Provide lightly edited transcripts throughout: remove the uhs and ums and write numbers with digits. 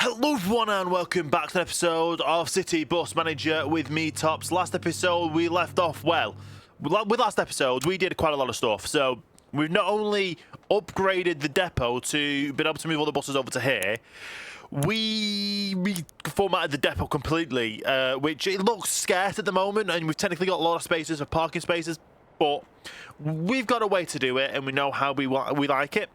Hello everyone and welcome back to an episode of City Bus Manager with me, Tops. Last episode we left off, well, with last episode we did quite a lot of stuff. So we've not only upgraded the depot to be able to move all the buses over to here, we reformatted the depot completely, which it looks scarce at the moment, and we've technically got a lot of spaces for parking spaces, but we've got a way to do it and we know how we like it.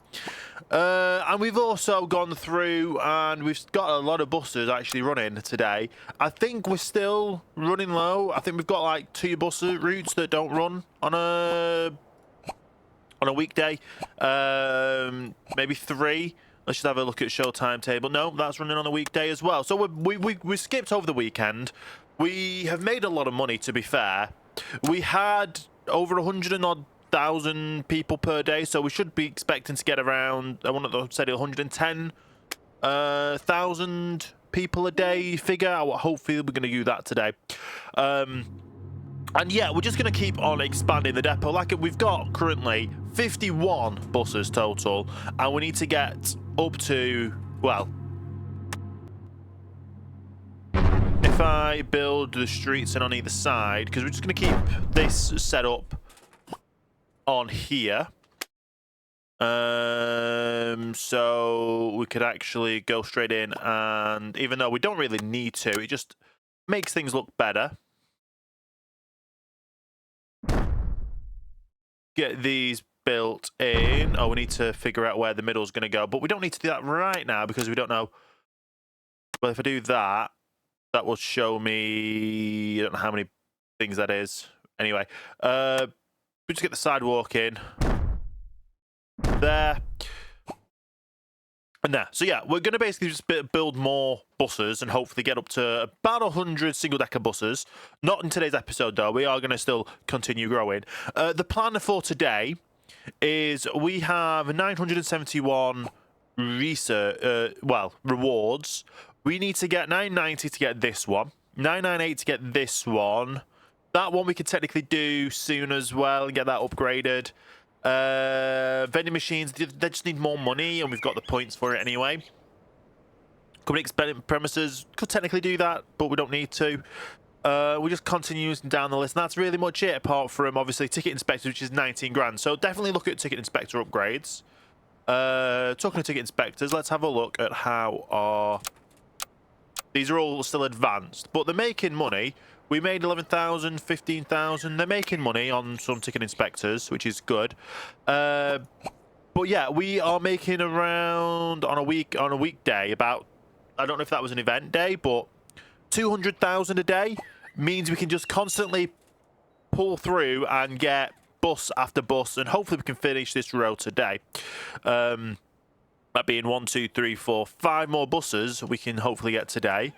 And we've also gone through and we've got a lot of buses actually running today. I think we're still running low. I think we've got like 2 bus routes that don't run on a weekday. Maybe 3. Let's just have a look at show timetable. No, that's running on a weekday as well. So we skipped over the weekend. We have made a lot of money, to be fair. We had over 100,000 people per day, so we should be expecting to get around, I want to say 110,000 people a day figure. Hopefully we're going to do that today. And yeah, we're just going to keep on expanding the depot. Like we've got currently 51 buses total, and we need to get up to, well, if I build the streets in on either side, because we're just going to keep this set up on here, so we could actually go straight in, and even though we don't really need to, it just makes things look better. Get these built in. Oh, we need to figure out where the middle is going to go, but we don't need to do that right now because we don't know. Well, if I do that, that will show me, I don't know how many things that is. Anyway, we just get the sidewalk in there and there. So yeah, we're going to basically just build more buses and hopefully get up to about 100 single-decker buses. Not in today's episode, though. We are going to still continue growing. The plan for today is we have 971 rewards. We need to get 990 to get this one, 998 to get this one. That one we could technically do soon as well and get that upgraded. Vending machines, they just need more money, and we've got the points for it anyway. Company expanding premises, could technically do that, but we don't need to. We just continue down the list, and that's really much it, apart from obviously ticket inspector, which is 19 grand. So definitely look at ticket inspector upgrades. Talking to ticket inspectors, let's have a look at how our... These are all still advanced, but they're making money. We made 11,000, 15,000. They're making money on some ticket inspectors, which is good. But yeah, we are making around on a weekday about, I don't know if that was an event day, but 200,000 a day means we can just constantly pull through and get bus after bus, and hopefully we can finish this row today. That being 1, 2, 3, 4, 5 more buses we can hopefully get today.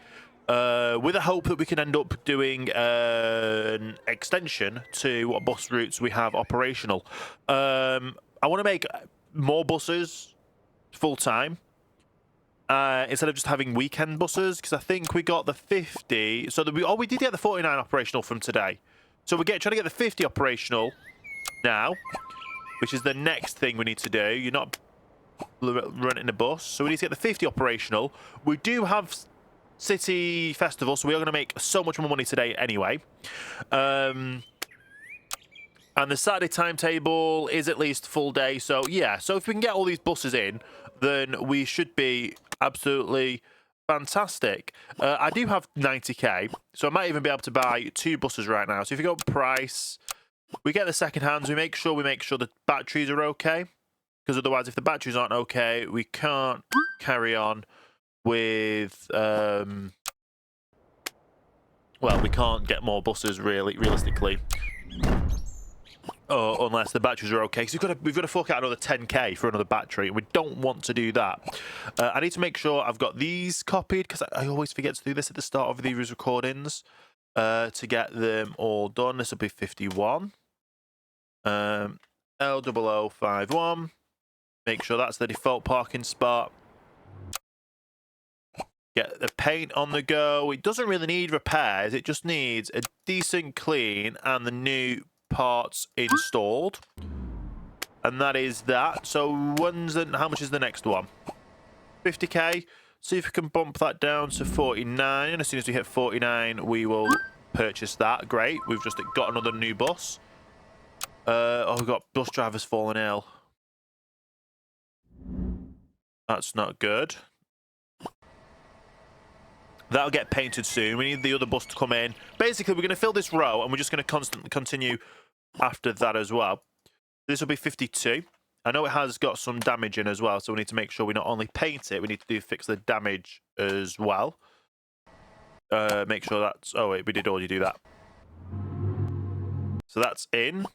With a hope that we can end up doing an extension to what bus routes we have operational. I want to make more buses full-time instead of just having weekend buses, because I think we got the 50. So we did get the 49 operational from today. So we're trying to get the 50 operational now, which is the next thing we need to do. You're not running a bus, so we need to get the 50 operational. We do have City Festival, so we are going to make so much more money today anyway. And the Saturday timetable is at least full day, so yeah. So if we can get all these buses in, then we should be absolutely fantastic. I do have 90k, so I might even be able to buy 2 buses right now. So if you go price, we get the second hands. We make sure the batteries are okay, because otherwise, if the batteries aren't okay, we can't carry on with, well, we can't get more buses realistically, unless the batteries are okay. So we've got to fork out another 10k for another battery, and we don't want to do that. I need to make sure I've got these copied, because I always forget to do this at the start of these recordings to get them all done. This will be 51. L0051. Make sure that's the default parking spot. Get the paint on the go. It doesn't really need repairs. It just needs a decent clean and the new parts installed. And that is that. So how much is the next one? 50k. See if we can bump that down to 49. And as soon as we hit 49, we will purchase that. Great. We've just got another new bus. Oh, we've got bus drivers falling ill. That's not good. That'll get painted soon. We need the other bus to come in. Basically, we're going to fill this row, and we're just going to constantly continue after that as well. This will be 52. I know it has got some damage in as well, so we need to make sure we not only paint it, we need to fix the damage as well. Make sure that's... Oh, wait, we did already do that. So that's in.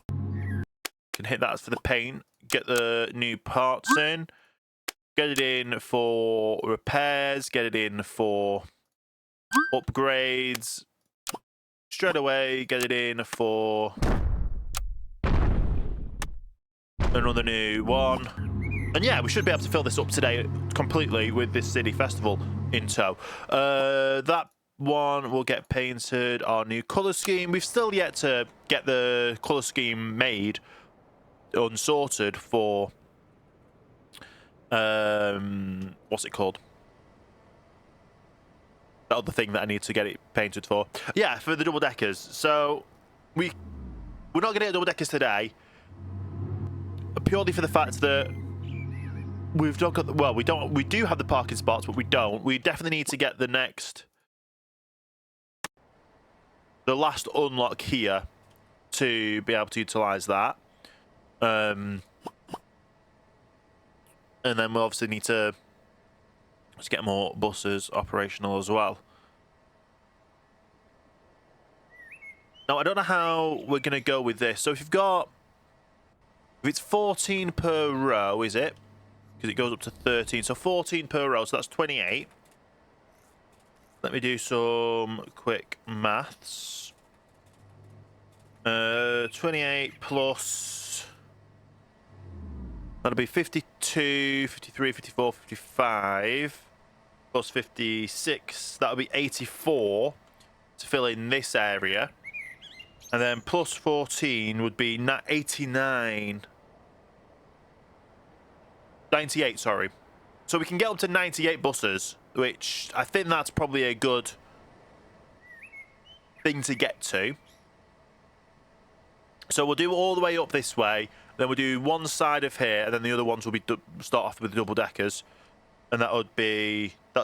Can hit that for the paint. Get the new parts in. Get it in for repairs. Get it in for upgrades. Straight away, get it in for another new one. And yeah, we should be able to fill this up today completely with this city festival in tow. That one will get painted. Our new colour scheme. We've still yet to get the colour scheme made, unsorted for... what's it called? The other thing that I need to get it painted for. Yeah, for the double deckers. So we're not going to get double deckers today, purely for the fact that we've not got the, well, we do have the parking spots, but we don't. We definitely need to get the last unlock here to be able to utilize that. And then we'll obviously need to just get more buses operational as well. Now, I don't know how we're going to go with this. So if it's 14 per row, is it? Because it goes up to 13. So 14 per row, so that's 28. Let me do some quick maths. 28 plus... That'll be 52, 53, 54, 55, plus 56. That'll be 84 to fill in this area. And then plus 14 would be 89. 98, sorry. So we can get up to 98 buses, which I think that's probably a good thing to get to. So we'll do all the way up this way. Then we'll do one side of here, and then the other ones will be start off with the double deckers, and that would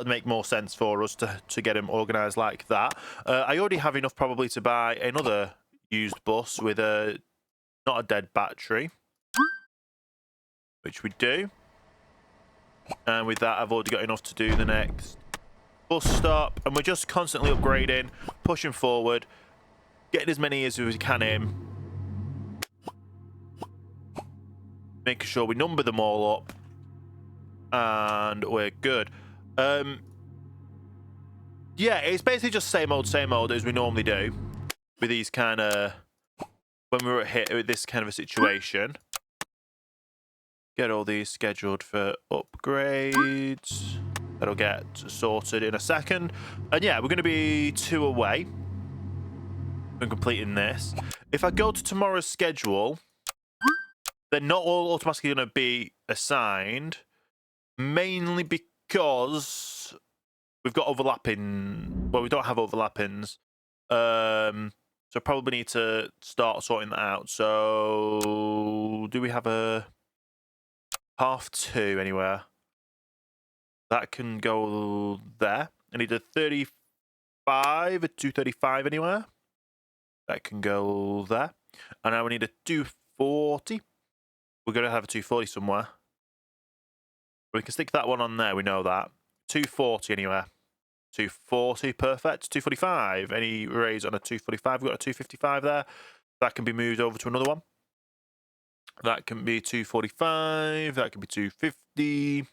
make more sense for us to get them organised like that. I already have enough probably to buy another used bus with not a dead battery, which we do. And with that, I've already got enough to do the next bus stop, and we're just constantly upgrading, pushing forward, getting as many as we can in. Making sure we number them all up, and we're good. Yeah, it's basically just same old as we normally do with these kind of, when we're hit with this kind of a situation. Get all these scheduled for upgrades. That'll get sorted in a second. And yeah, we're going to be 2 away from completing this. If I go to tomorrow's schedule, they're not all automatically going to be assigned, mainly because we've got overlapping. Well, we don't have overlappings, so probably need to start sorting that out. So, do we have a 2:30 anywhere? That can go there. I need a 35, a 2:35 anywhere. That can go there. And now we need a 2:40. We're going to have a 2:40 somewhere. We can stick that one on there, we know that. 2:40 anywhere. 2:40, perfect. 2:45, any raise on a 2:45? We've got a 2:55 there. That can be moved over to another one. That can be 2:45. That can be 2:50.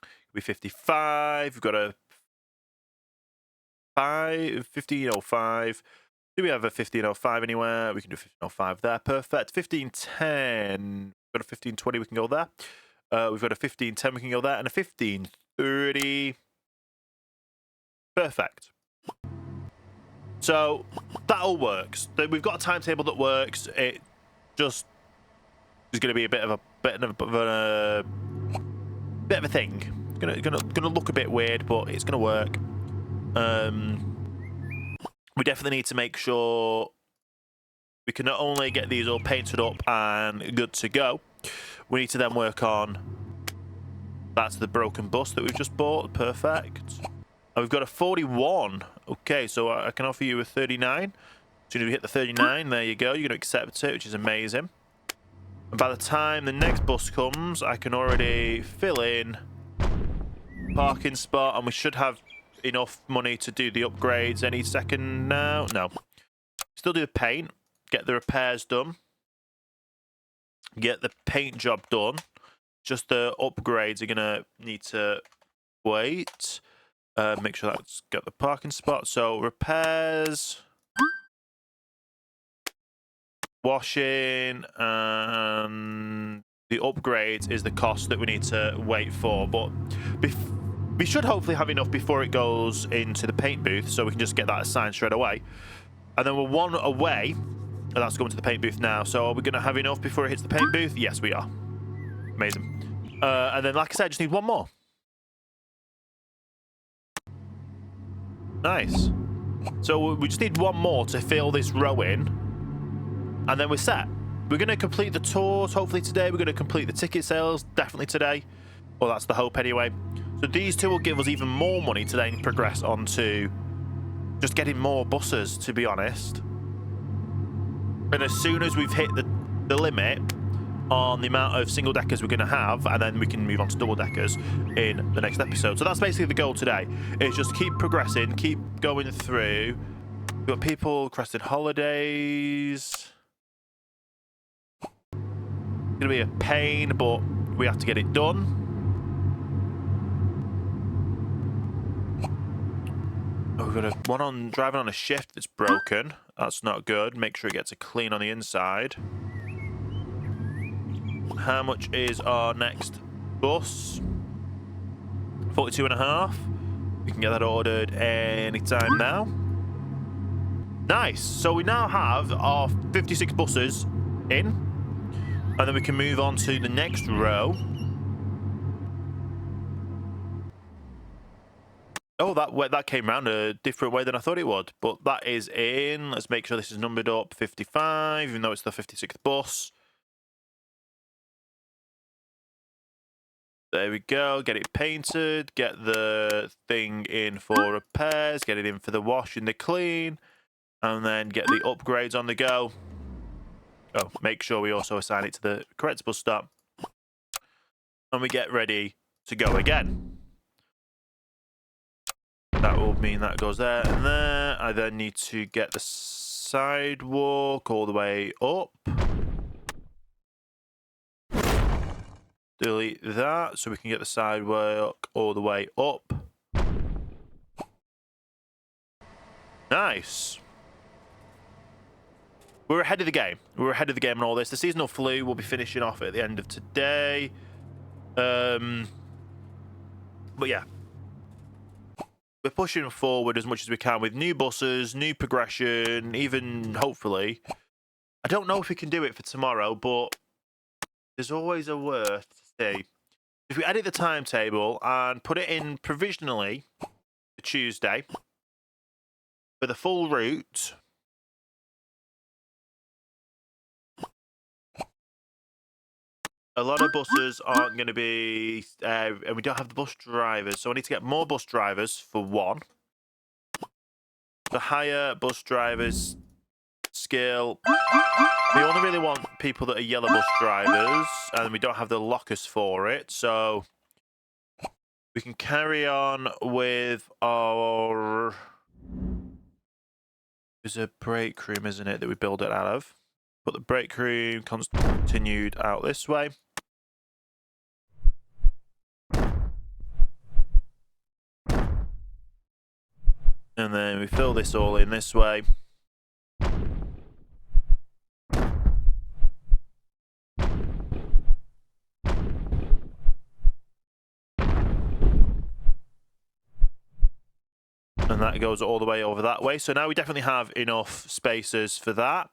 Could be 55. We've got a 15:05. Do we have a 15:05 anywhere? We can do 15:05 there. Perfect. 15:10. We've got a 15:20. We can go there. We've got a 15:10. We can go there. And a 15:30. Perfect. So that all works. We've got a timetable that works. It just is going to be a bit of a thing. It's going gonna look a bit weird, but it's gonna work. We definitely need to make sure we can not only get these all painted up and good to go, we need to then work on... That's the broken bus that we've just bought. Perfect. And we've got a 41. Okay, so I can offer you a 39. As soon as we hit the 39, there you go. You're going to accept it, which is amazing. And by the time the next bus comes, I can already fill in parking spot, and we should have enough money to do the upgrades any second now. No. Still do the paint. Get the repairs done. Get the paint job done. Just the upgrades are going to need to wait. Make sure that's got the parking spot. So repairs, washing, and the upgrades is the cost that we need to wait for. But we should hopefully have enough before it goes into the paint booth, so we can just get that assigned straight away. And then we're one away, and that's going to the paint booth now. So are we going to have enough before it hits the paint booth? Yes, we are. Amazing. And then, like I said, I just need one more. Nice. So we just need one more to fill this row in, and then we're set. We're going to complete the tours, hopefully today. We're going to complete the ticket sales, definitely today. Well, that's the hope anyway. So these two will give us even more money to then progress on to just getting more buses, to be honest. And as soon as we've hit the limit on the amount of single deckers we're going to have, and then we can move on to double deckers in the next episode. So that's basically the goal today, is just keep progressing, keep going through. We've got people requested holidays. It's going to be a pain, but we have to get it done. Oh, we've got one on driving on a shift that's broken. That's not good. Make sure it gets a clean on the inside. How much is our next bus? 42.5. We can get that ordered anytime now. Nice. So we now have our 56 buses in, and then we can move on to the next row. Oh, that came around a different way than I thought it would, but that is in. Let's make sure this is numbered up 55, even though it's the 56th bus. There we go. Get it painted. Get the thing in for repairs. Get it in for the wash and the clean. And then get the upgrades on the go. Oh, make sure we also assign it to the correct bus stop. And we get ready to go again. That will mean that goes there and there. I then need to get the sidewalk all the way up. Delete that so we can get the sidewalk all the way up. Nice. We're ahead of the game. We're ahead of the game on all this. The seasonal flu will be finishing off at the end of today. But yeah. We're pushing forward as much as we can with new buses, new progression, even hopefully. I don't know if we can do it for tomorrow, but there's always a worth to see. If we edit the timetable and put it in provisionally for Tuesday for the full route, a lot of buses aren't going to be, and we don't have the bus drivers, so I need to get more bus drivers for one. The higher bus drivers skill. We only really want people that are yellow bus drivers, and we don't have the lockers for it, so we can carry on with our... There's a break room, isn't it, that we build it out of? Put the break room continued out this way. And then we fill this all in this way. And that goes all the way over that way. So now we definitely have enough spaces for that.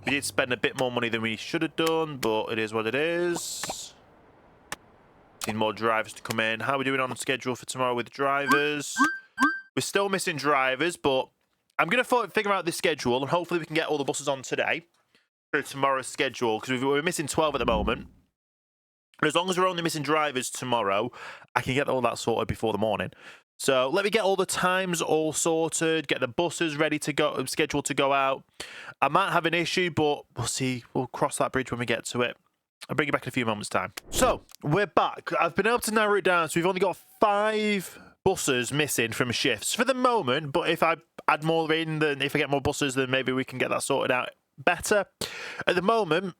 We did spend a bit more money than we should have done, but it is what it is. Need more drivers to come in. How are we doing on schedule for tomorrow with drivers? We're still missing drivers, but I'm going to figure out the schedule, and hopefully we can get all the buses on today for tomorrow's schedule, because we're missing 12 at the moment. And as long as we're only missing drivers tomorrow, I can get all that sorted before the morning. So let me get all the times all sorted, get the buses ready to go, scheduled to go out. I might have an issue, but we'll see. We'll cross that bridge when we get to it. I'll bring you back in a few moments' time. So we're back. I've been able to narrow it down. So we've only got 5 buses missing from shifts for the moment. But if I add more in, then if I get more buses, then maybe we can get that sorted out better. At the moment,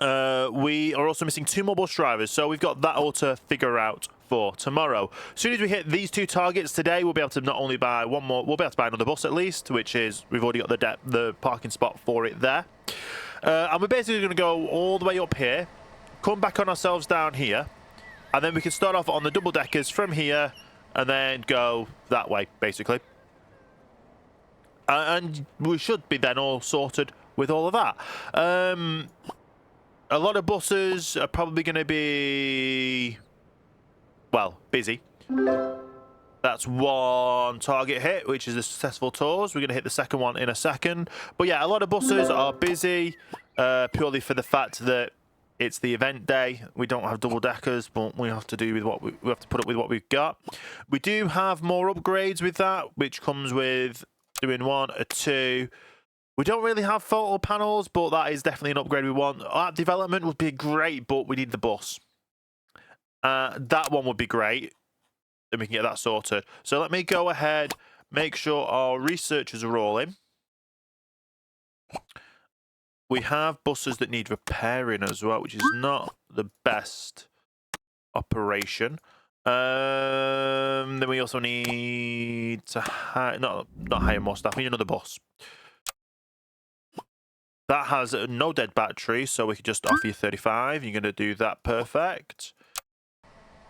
we are also missing 2 more bus drivers, so we've got that all to figure out for tomorrow. As soon as we hit these 2 targets today, we'll be able to not only buy one more, we'll be able to buy another bus at least, which is, we've already got the parking spot for it there. And we're basically going to go all the way up here, come back on ourselves down here, and then we can start off on the double deckers from here, and then go that way, basically. And we should be then all sorted with all of that. A lot of buses are probably going to be, well, busy. That's 1 target hit, which is the successful tours. We're going to hit the second one in a second. But yeah, a lot of buses are busy purely for the fact that it's the event day. We don't have double deckers, but we have to do with what we have to put up with what we've got. We do have more upgrades with that, which comes with doing 1 or 2. We don't really have photo panels, but that is definitely an upgrade we want. Art development would be great, but we need the bus. That one would be great, and we can get that sorted. So let me go ahead, make sure our researchers are rolling. We have buses that need repairing as well, which is not the best operation. Then we also need to hire, not hire more staff, we need another bus. That has no dead battery, so we could just offer you 35. You're going to do that perfect.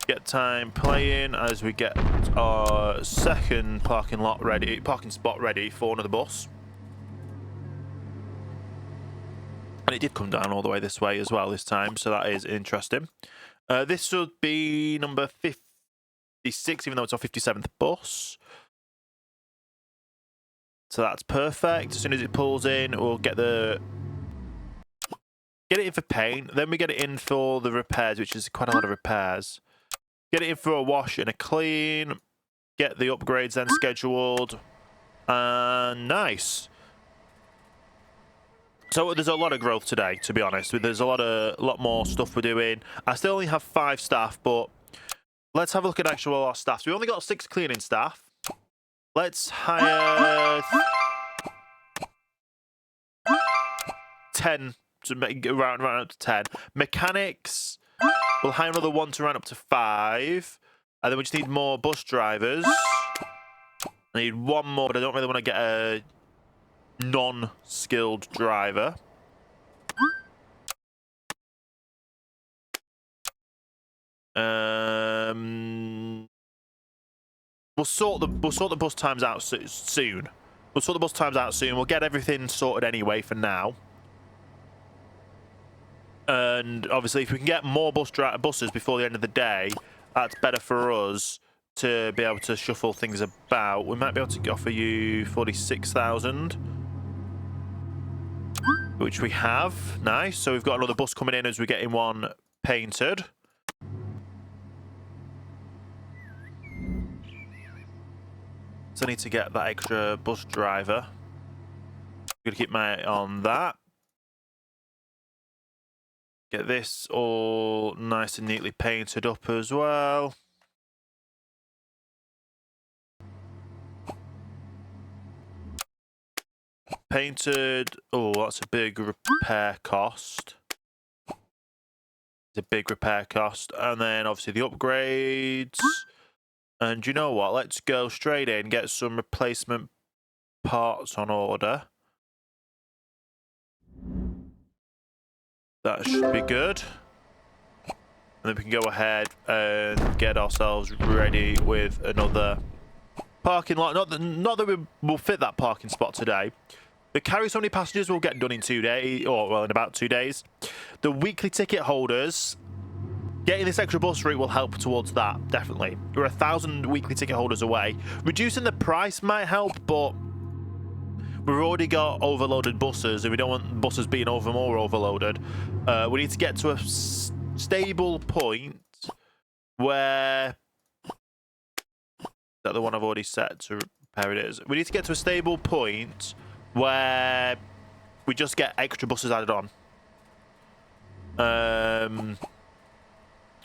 Get time playing as we get our second parking spot ready for another bus. And it did come down all the way this way as well this time, so that is interesting. This should be number 56, even though it's our 57th bus. So that's perfect. As soon as it pulls in, we'll get it in for paint. Then we get it in for the repairs, which is quite a lot of repairs. Get it in for a wash and a clean. Get the upgrades then scheduled. And nice. So there's a lot of growth today, to be honest. There's a lot more stuff we're doing. I still only have 5 staff, but let's have a look at actual our staff. So we only got 6 cleaning staff. Let's hire 10 to make round up to 10. Mechanics, we'll hire another 1 to round up to 5. And then we just need more bus drivers. I need 1 more, but I don't really want to get a non-skilled driver. We'll sort the bus times out soon. We'll sort the bus times out soon. We'll get everything sorted anyway for now. And obviously, if we can get more buses before the end of the day, that's better for us to be able to shuffle things about. We might be able to offer you 46,000, which we have. Nice. So we've got another bus coming in as we're getting one painted. So I need to get that extra bus driver. I'm going to keep my eye on that. Get this all nice and neatly painted up as well. Painted. Oh, that's a big repair cost. It's a big repair cost. And then obviously the upgrades. And you know what? Let's go straight in, get some replacement parts on order. That should be good. And then we can go ahead and get ourselves ready with another parking lot. Not that we will fit that parking spot today. The carry so many passengers will get done in 2 days, or well, in about 2 days. The weekly ticket holders, Getting this extra bus route will help towards that, definitely. We're 1,000 weekly ticket holders away. Reducing the price might help, but we've already got overloaded buses, and we don't want buses being more overloaded. We need to get to a stable point where... Is that the one I've already set to repair it is? We need to get to a stable point where we just get extra buses added on.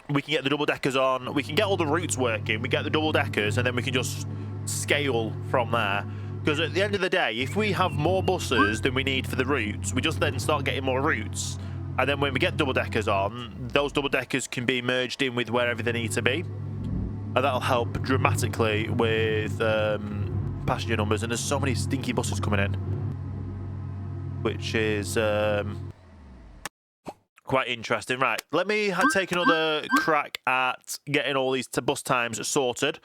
We can get the double-deckers on. We can get all the routes working. We get the double-deckers, and then we can just scale from there. Because at the end of the day, if we have more buses than we need for the routes, we just then start getting more routes. And then when we get double-deckers on, those double-deckers can be merged in with wherever they need to be. And that'll help dramatically with passenger numbers. And there's so many stinky buses coming in, which is... quite interesting. Right, let me take another crack at getting all these bus times sorted,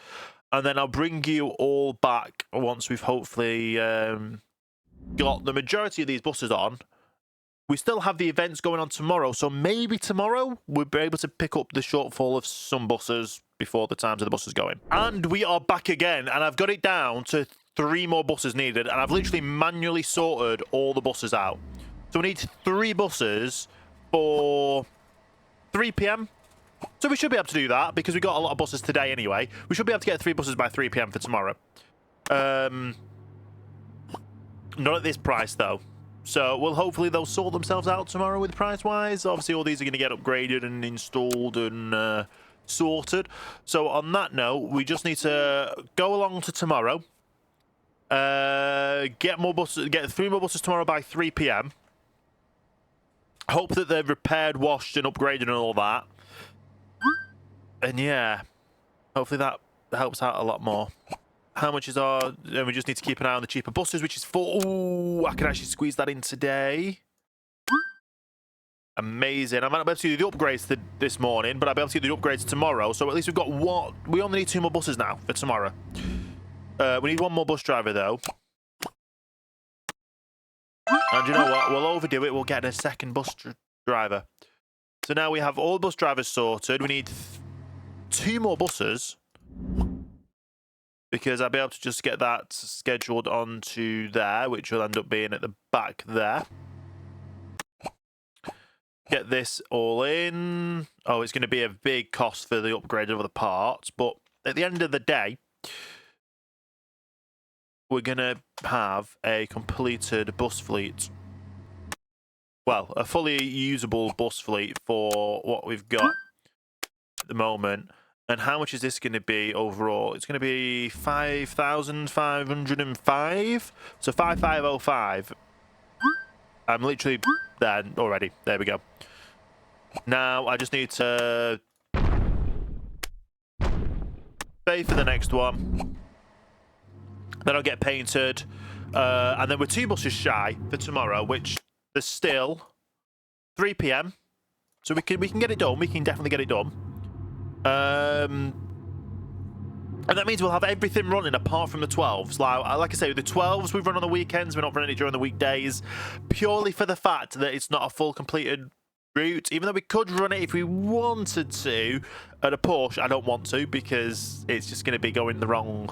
and then I'll bring you all back once we've hopefully got the majority of these buses on. We still have the events going on tomorrow, so maybe tomorrow we'll be able to pick up the shortfall of some buses before the times of the buses going. And we are back again, and I've got it down to 3 more buses needed, and I've literally manually sorted all the buses out. So we need 3 buses for 3 p.m. So we should be able to do that because we got a lot of buses today anyway. We should be able to get 3 buses by 3 p.m. for tomorrow. Not at this price though. So we'll hopefully they'll sort themselves out tomorrow with price-wise. Obviously all these are going to get upgraded and installed and sorted. So on that note, we just need to go along to tomorrow. Get more buses. Get 3 more buses tomorrow by 3 p.m. Hope that they're repaired, washed, and upgraded and all that. And yeah, hopefully that helps out a lot more. How much is our... And we just need to keep an eye on the cheaper buses, which is 4... Ooh, I can actually squeeze that in today. Amazing. I might not be able to do the upgrades this morning, but I'll be able to do the upgrades tomorrow. So at least we've got one... We only need 2 more buses now for tomorrow. We need 1 more bus driver, though. And you know what? We'll overdo it. We'll get a second bus driver. So now we have all bus drivers sorted. We need 2 more buses. Because I'll be able to just get that scheduled onto there, which will end up being at the back there. Get this all in. Oh, it's going to be a big cost for the upgrade of the parts. But at the end of the day, we're going to have a completed bus fleet. Well, a fully usable bus fleet for what we've got at the moment. And how much is this going to be overall? It's going to be 5,505. So 5,505. I'm literally there already. There we go. Now I just need to pay for the next one. Then I'll get painted. And then we're 2 buses shy for tomorrow, which there's still 3 p.m. So we can get it done. We can definitely get it done. And that means we'll have everything running apart from the 12s. Like I say, the 12s we run on the weekends. We're not running it during the weekdays, purely for the fact that it's not a full completed route. Even though we could run it if we wanted to at a push, I don't want to because it's just going to be going the wrong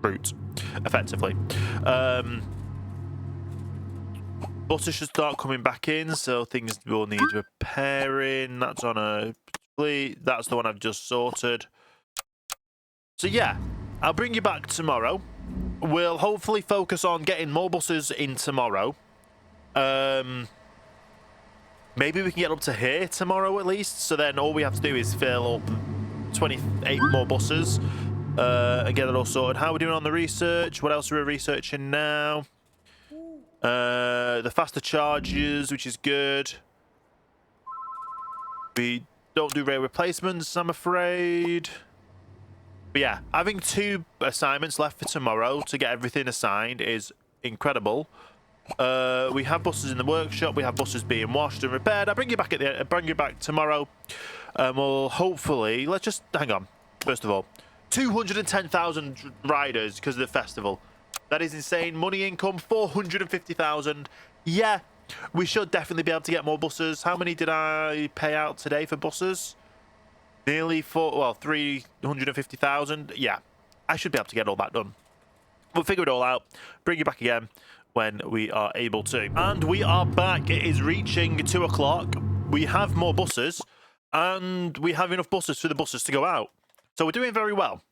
route, effectively. Buses should start coming back in, so things will need repairing. That's on a fleet. That's the one I've just sorted. So yeah, I'll bring you back tomorrow. We'll hopefully focus on getting more buses in tomorrow. Maybe we can get up to here tomorrow at least. So then all we have to do is fill up 28 more buses and get it all sorted. How are we doing on the research? What else are we researching now? The faster charges, which is good. We don't do rail replacements, I'm afraid. But yeah, having 2 assignments left for tomorrow to get everything assigned is incredible. We have buses in the workshop. We have buses being washed and repaired. I'll bring you back tomorrow. We'll hopefully... Let's just... Hang on. First of all, 210,000 riders because of the festival. That is insane. Money income, 450,000. Yeah, we should definitely be able to get more buses. How many did I pay out today for buses? Nearly 350,000. Yeah, I should be able to get all that done. We'll figure it all out. Bring you back again when we are able to. And we are back. It is reaching 2 o'clock. We have more buses, and we have enough buses for the buses to go out. So we're doing very well.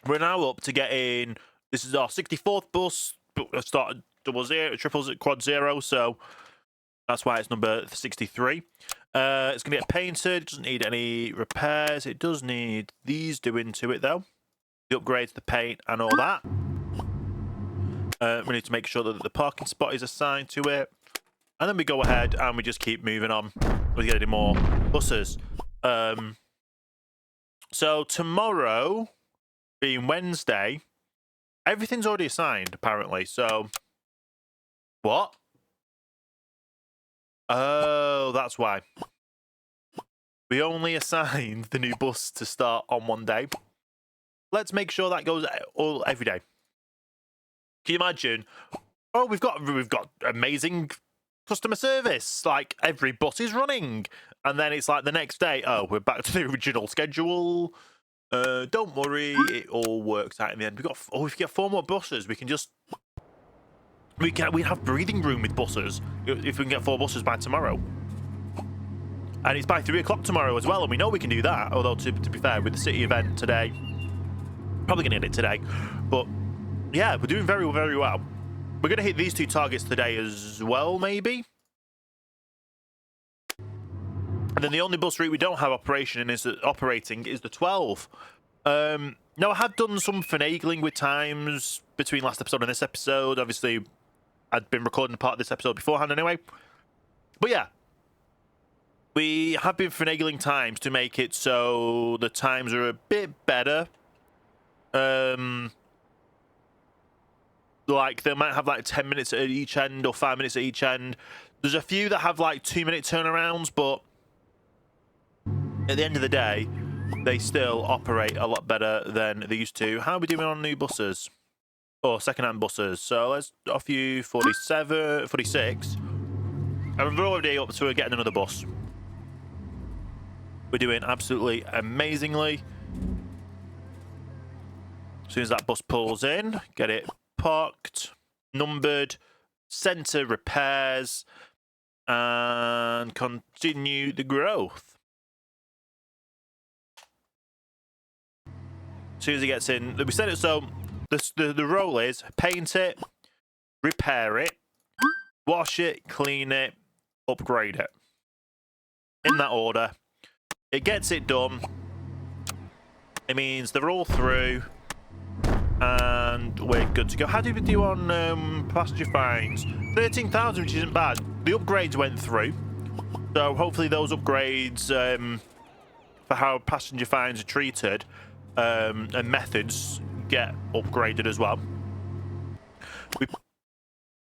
We're now up to getting... This is our 64th bus. Started double zero, triple quad zero, so that's why it's number 63. It's going to get painted. It doesn't need any repairs. It does need these doing to it, though. The upgrades, the paint, and all that. We need to make sure that the parking spot is assigned to it. And then we go ahead and we just keep moving on with getting more buses. So tomorrow, being Wednesday, everything's already assigned, apparently. So, what? Oh, that's why. We only assigned the new bus to start on one day. Let's make sure that goes all every day. Can you imagine? Oh, we've got amazing customer service. Like, every bus is running. And then it's like the next day, oh, we're back to the original schedule. Don't worry, it all works out in the end. If we get 4 more buses, we can just... We have breathing room with buses if we can get 4 buses by tomorrow. And it's by 3 o'clock tomorrow as well, and we know we can do that. Although, to be fair, with the city event today, probably going to get it today. But, yeah, we're doing very, very well. We're going to hit these 2 targets today as well, maybe? And then the only bus route we don't have operating is the 12. Now, I have done some finagling with times between last episode and this episode. Obviously, I'd been recording part of this episode beforehand anyway. But yeah, we have been finagling times to make it so the times are a bit better. Like, they might have like 10 minutes at each end or 5 minutes at each end. There's a few that have like 2-minute turnarounds, but at the end of the day, they still operate a lot better than they used to. How are we doing on new buses? Or second-hand buses? So let's offer you 47, 46. And we're already up to getting another bus. We're doing absolutely amazingly. As soon as that bus pulls in, get it parked, numbered, centre repairs, and continue the growth. As soon as it gets in, we set it so the role is paint it, repair it, wash it, clean it, upgrade it. In that order. It gets it done. It means they're all through. And we're good to go. How did we do on passenger fines? 13,000, which isn't bad. The upgrades went through. So hopefully those upgrades for how passenger fines are treated and methods get upgraded as well. We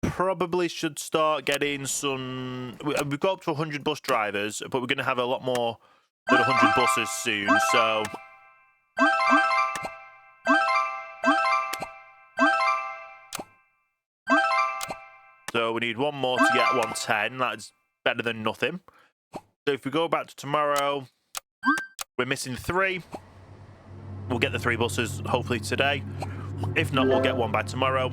probably should start getting some... We've got up to 100 bus drivers, but we're going to have a lot more than 100 buses soon, so... So we need 1 more to get 110. That's better than nothing. So if we go back to tomorrow, we're missing 3. We'll get the 3 buses hopefully today. If not, we'll get 1 by tomorrow.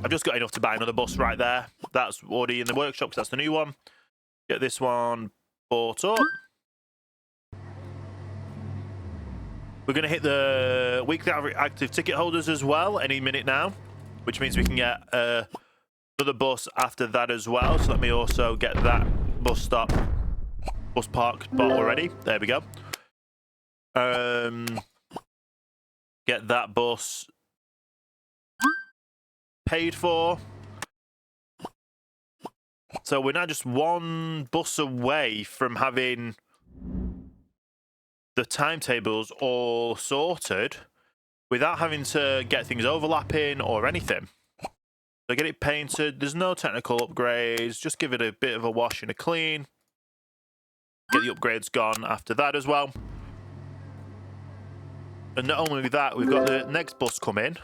I've just got enough to buy another bus right there. That's already in the workshop because that's the new one. Get this one bought up. We're going to hit the weekly active ticket holders as well any minute now, which means we can get another bus after that as well. So let me also get that bus park bought already. There we go. Get that bus paid for. So we're now just 1 bus away from having the timetables all sorted without having to get things overlapping or anything. So get it painted. There's no technical upgrades. Just give it a bit of a wash and a clean. Get the upgrades gone after that as well. And not only that, we've got the next bus coming.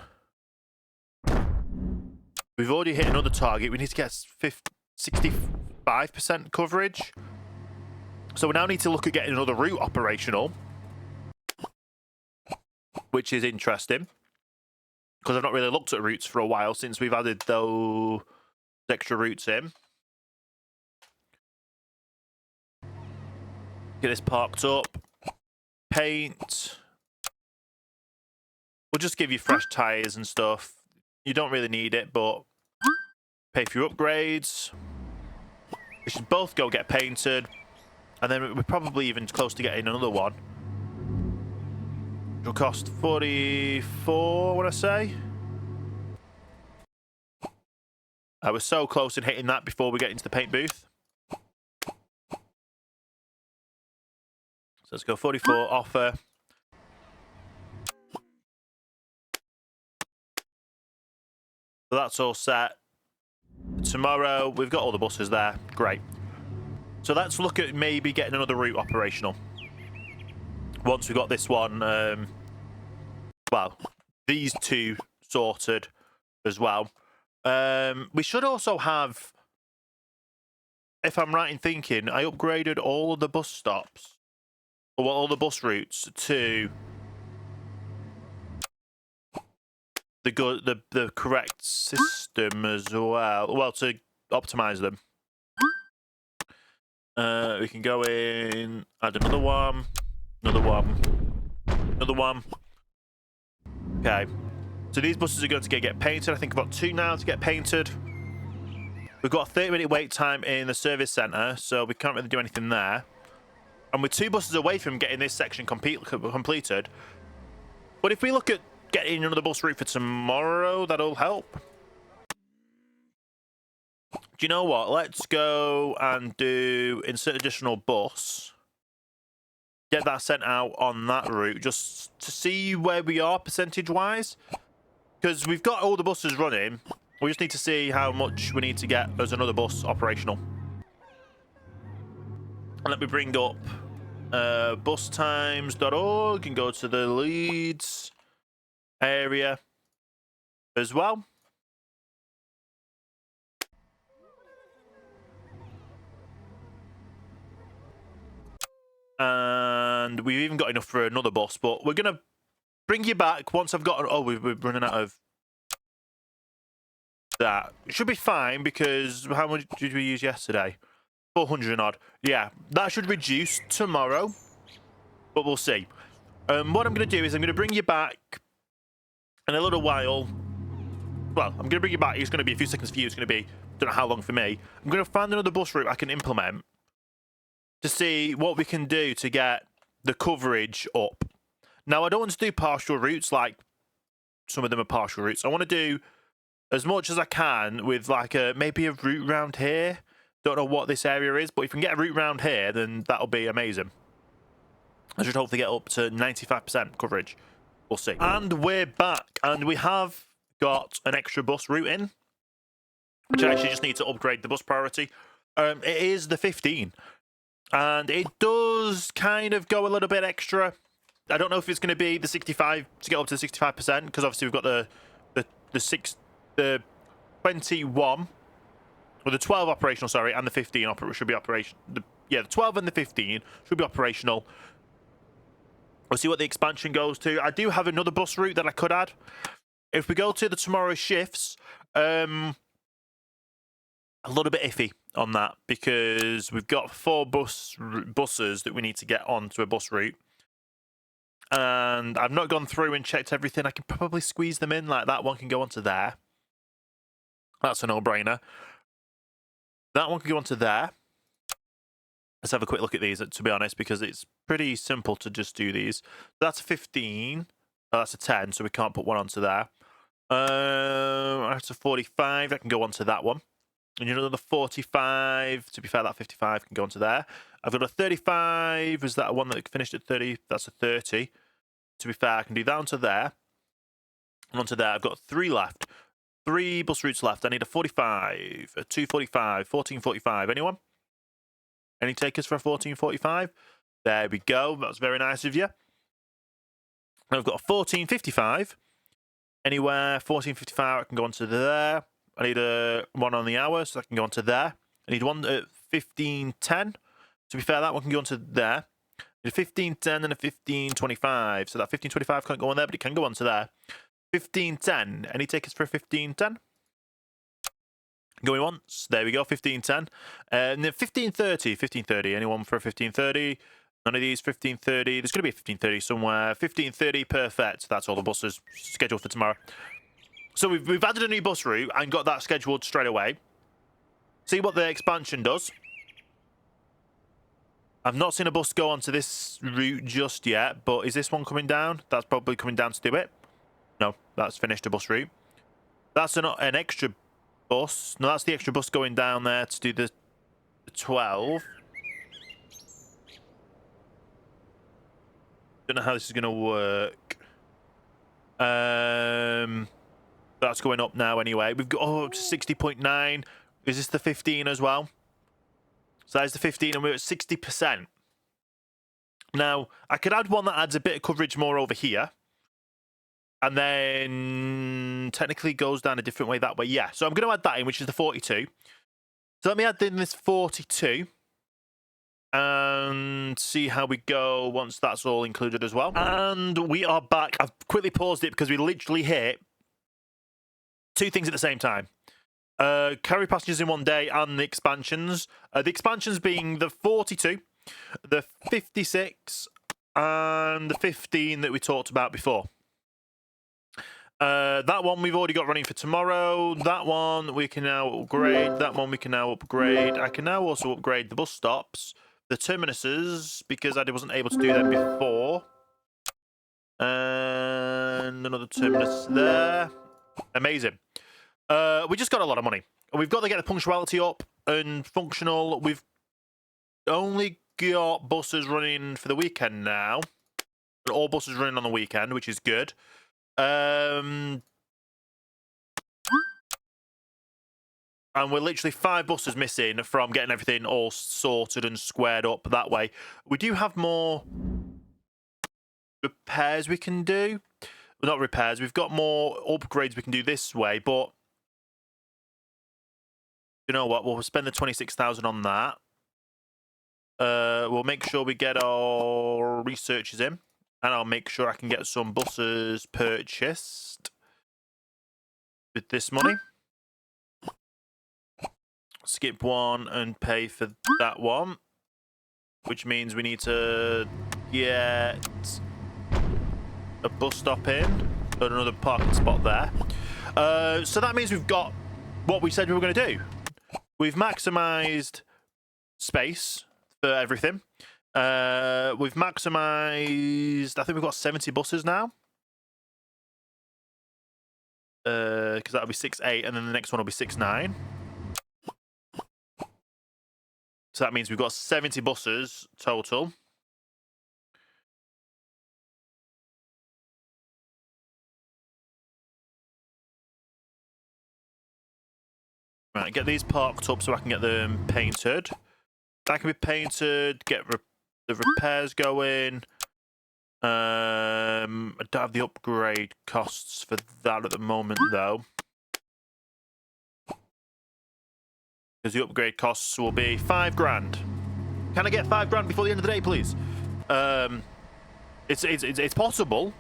We've already hit another target. We need to get 65% coverage. So we now need to look at getting another route operational, which is interesting, because I've not really looked at routes for a while since we've added those extra routes in. Get this parked up. Paint. We'll just give you fresh tyres and stuff. You don't really need it, but pay for your upgrades. We should both go get painted. And then we're probably even close to getting another one. It'll cost 44, I want to say. I was so close in hitting that before we get into the paint booth. So let's go 44, offer. So that's all set. Tomorrow, we've got all the buses there. Great. So let's look at maybe getting another route operational. Once we've got this one, well, these two sorted as well. We should also have, if I'm right in thinking, I upgraded all of the bus stops, or all the bus routes to the correct system as well. Well, to optimize them. We can go in, add another one, another one, another one. Okay. So these buses are going to get painted. I think I've got 2 now to get painted. We've got a 30-minute wait time in the service centre, so we can't really do anything there. And we're 2 buses away from getting this section completed. But if we look at getting another bus route for tomorrow, that'll help. Do you know what? Let's go and do insert additional bus. Get that sent out on that route, just to see where we are percentage-wise. Because we've got all the buses running. We just need to see how much we need to get as another bus operational. And let me bring up bustimes.org and go to the Leeds area as well. And we've even got enough for another bus, but we're going to bring you back once I've got... Oh, we're running out of that. It should be fine, because how much did we use yesterday? 400 odd. Yeah, that should reduce tomorrow, but we'll see. What I'm going to do is I'm going to bring you back in a little while. Well, I'm going to bring you back. It's going to be a few seconds for you. It's going to be, don't know how long for me. I'm going to find another bus route I can implement to see what we can do to get the coverage up. Now, I don't want to do partial routes like some of them are partial routes. I want to do as much as I can with like maybe a route round here. Don't know what this area is, but if we can get a route round here, then that'll be amazing. I should hopefully get up to 95% coverage. We'll see. And we're back, and we have got an extra bus route in, which I actually just need to upgrade the bus priority. It is the 15. And it does kind of go a little bit extra. I don't know if it's going to be the 65 to get up to the 65%, because obviously we've got the 21, or the 12 operational, sorry, and the 15 should be operational. Yeah, the 12 and the 15 should be operational. We'll see what the expansion goes to. I do have another bus route that I could add. If we go to the tomorrow shifts, a little bit iffy on that, because we've got 4 buses that we need to get onto a bus route, and I've not gone through and checked everything. I can probably squeeze them in, like that one can go onto there. That's a no-brainer. That one can go onto there. Let's have a quick look at these, to be honest, because it's pretty simple to just do these. That's a 15. Oh, that's a 10, so we can't put one onto there. That's a 45. That can go onto that one. And another 45. To be fair, that 55 can go onto there. I've got a 35. Is that one that finished at 30? That's a 30. To be fair, I can do that onto there. And onto there, I've got 3 left. 3 bus routes left. I need a 45, a 245, 1445. Anyone? Any takers for a 1445? There we go. That's very nice of you. And I've got a 1455. Anywhere 1455, I can go onto there. I need a one on the hour, so I can go onto there. I need one at 1510. To be fair, that one can go onto there. A 1510 and a 1525. So that 1525 can't go on there, but it can go onto there. 1510. Any takers for a 1510? Going once. There we go. 1510. And then 1530. 1530. Anyone for a 1530? None of these. 1530. There's going to be a 1530 somewhere. 1530. Perfect. That's all the buses scheduled for tomorrow. So we've added a new bus route and got that scheduled straight away. See what the expansion does. I've not seen a bus go onto this route just yet, but is this one coming down? That's probably coming down to do it. No, that's finished a bus route. That's an extra bus. No, that's the extra bus going down there to do the 12. Don't know how this is going to work. That's going up now anyway. We've got 60.9. Is this the 15 as well? So that's the 15 and we're at 60%. Now, I could add one that adds a bit of coverage more over here. And then technically goes down a different way that way. Yeah, so I'm going to add that in, which is the 42. So let me add in this 42. And see how we go once that's all included as well. And we are back. I've quickly paused it because we literally hit 2 things at the same time. Carry passengers in one day and the expansions. The expansions being the 42, the 56, and the 15 that we talked about before. That one we've already got running for tomorrow. That one we can now upgrade. That one we can now upgrade. I can now also upgrade the bus stops, the terminuses, because I wasn't able to do them before. And another terminus there. Amazing. We just got a lot of money. We've got to get the punctuality up and functional. We've only got buses running for the weekend now. All buses running on the weekend, which is good. And we're literally 5 buses missing from getting everything all sorted and squared up that way. We do have more repairs we can do. Well, not repairs. We've got more upgrades we can do this way, but you know what? We'll spend the 26,000 on that. We'll make sure we get our researchers in. And I'll make sure I can get some buses purchased with this money. Skip one and pay for that one. Which means we need to get a bus stop in. And another parking spot there. So that means we've got what we said we were going to do. We've maximised space for everything. We've maximised... I think we've got 70 buses now. Because that'll be 6-8, and then the next one will be 6-9. So that means we've got 70 buses total. Right, get these parked up so I can get them painted. That can be painted, get the repairs going. I don't have the upgrade costs for that at the moment, though. Because the upgrade costs will be 5 grand. Can I get 5 grand before the end of the day, please? It's possible.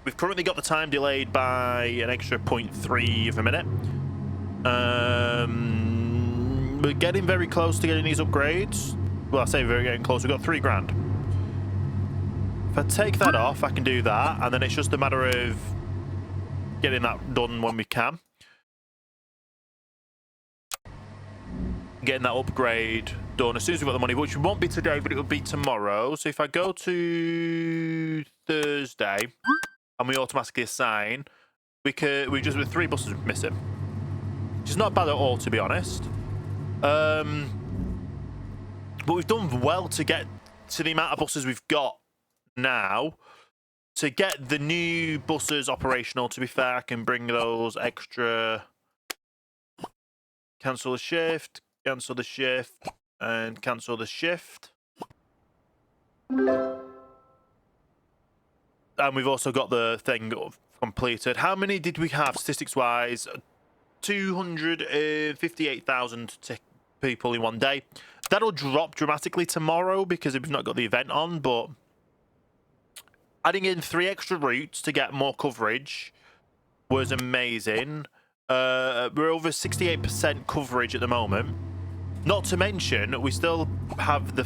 We've currently got the time delayed by an extra 0.3 of a minute. We're getting very close to getting these upgrades. Well, I say we're getting close. We've got 3 grand. If I take that off, I can do that. And then it's just a matter of getting that done when we can. Getting that upgrade done as soon as we've got the money, which won't be today, but it will be tomorrow. So if I go to Thursday and we automatically assign, we just with 3 buses missing. Which is not bad at all, to be honest. But we've done well to get to the amount of buses we've got now. To get the new buses operational, to be fair, I can bring those extra... Cancel the shift, cancel the shift, and cancel the shift. And we've also got the thing completed. How many did we have, statistics-wise? 258,000 people in one day. That'll drop dramatically tomorrow because we've not got the event on, but adding in 3 extra routes to get more coverage was amazing. We're over 68% coverage at the moment. Not to mention, we still have the...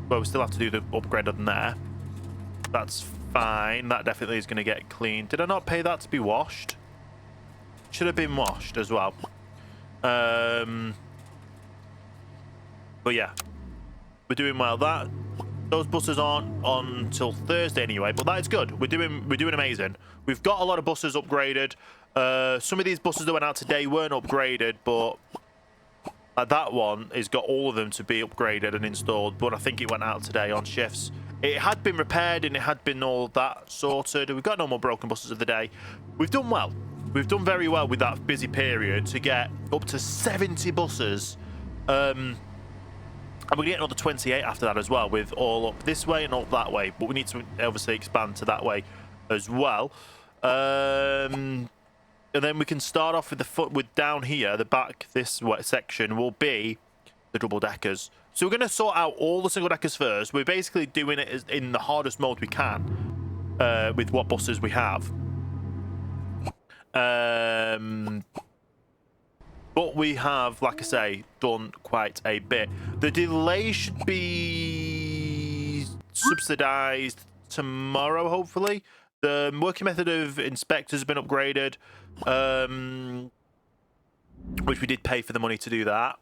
Well, we still have to do the upgrade on there. That's fine. That definitely is going to get cleaned. Did I not pay that to be washed? Should have been washed as well. But yeah, we're doing well. Those buses aren't on till Thursday anyway, but that is good. We're doing amazing. We've got a lot of buses upgraded. Some of these buses that went out today weren't upgraded, but that one has got all of them to be upgraded and installed. But I think it went out today on shifts. It had been repaired and it had been all that sorted. We've got no more broken buses of the day. We've done well. We've done very well with that busy period to get up to 70 buses. And we're going to get another 28 after that as well, with all up this way and all that way. But we need to obviously expand to that way as well. And then we can start off with down here, the back, this section will be the double deckers. So we're going to sort out all the single deckers first. We're basically doing it in the hardest mode we can with what buses we have. But we have, like I say, done quite a bit. The delay should be subsidised tomorrow, hopefully. The working method of inspectors has been upgraded, which we did pay for the money to do that.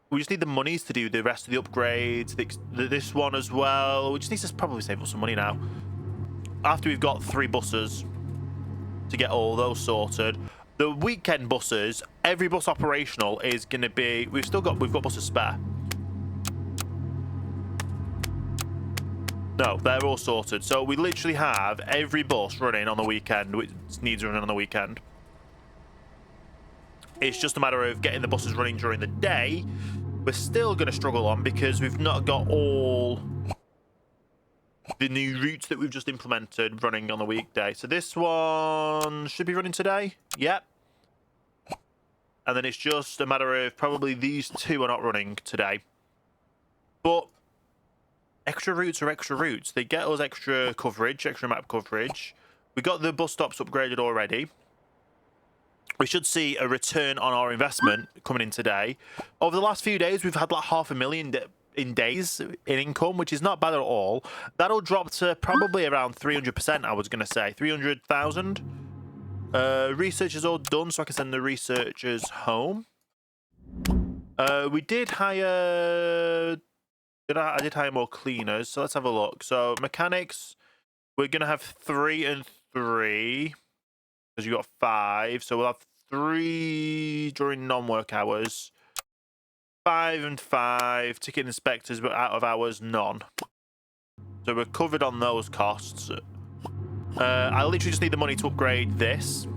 We just need the monies to do the rest of the upgrades, this one as well. We just need to probably save up some money now. After we've got 3 buses to get all those sorted. The weekend buses, every bus operational is going to be... We've got buses spare. No, they're all sorted. So we literally have every bus running on the weekend, which needs running on the weekend. It's just a matter of getting the buses running during the day. We're still going to struggle on because we've not got all the new routes that we've just implemented running on the weekday. So this one should be running today. Yep. And then it's just a matter of probably these 2 are not running today. But extra routes are extra routes. They get us extra coverage, extra map coverage. We got the bus stops upgraded already. We should see a return on our investment coming in today. Over the last few days, we've had like 500,000 in days in income, which is not bad at all. That'll drop to probably around 300%, I was going to say. 300,000. Research is all done, so I can send the researchers home. We did hire... I did hire more cleaners, so let's have a look. So mechanics, we're going to have 3 and 3. Because you got 5, so we'll have 3 during non-work hours. 5 and 5. Ticket inspectors, but out of hours, none. So we're covered on those costs. I literally just need the money to upgrade this.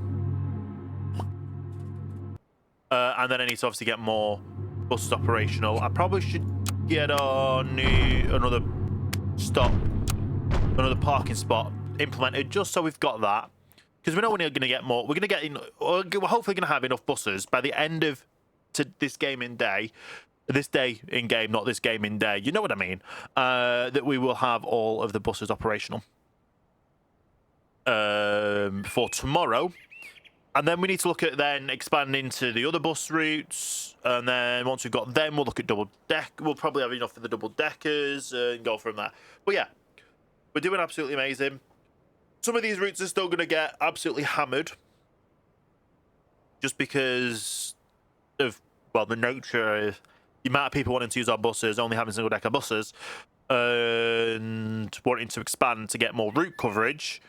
And then I need to obviously get more buses operational. I probably should get another parking spot implemented just so we've got that. Because we know we're going to get more. We're hopefully going to have enough buses by the end of this gaming day. This day in game, not this gaming day. You know what I mean? That we will have all of the buses operational for tomorrow. And then we need to look at then expanding to the other bus routes. And then once we've got them, we'll look at double deck. We'll probably have enough for the double deckers and go from there. But yeah, we're doing absolutely amazing. Some of these routes are still going to get absolutely hammered. Just because of, well, the nature of the amount of people wanting to use our buses, only having single decker buses, and wanting to expand to get more route coverage.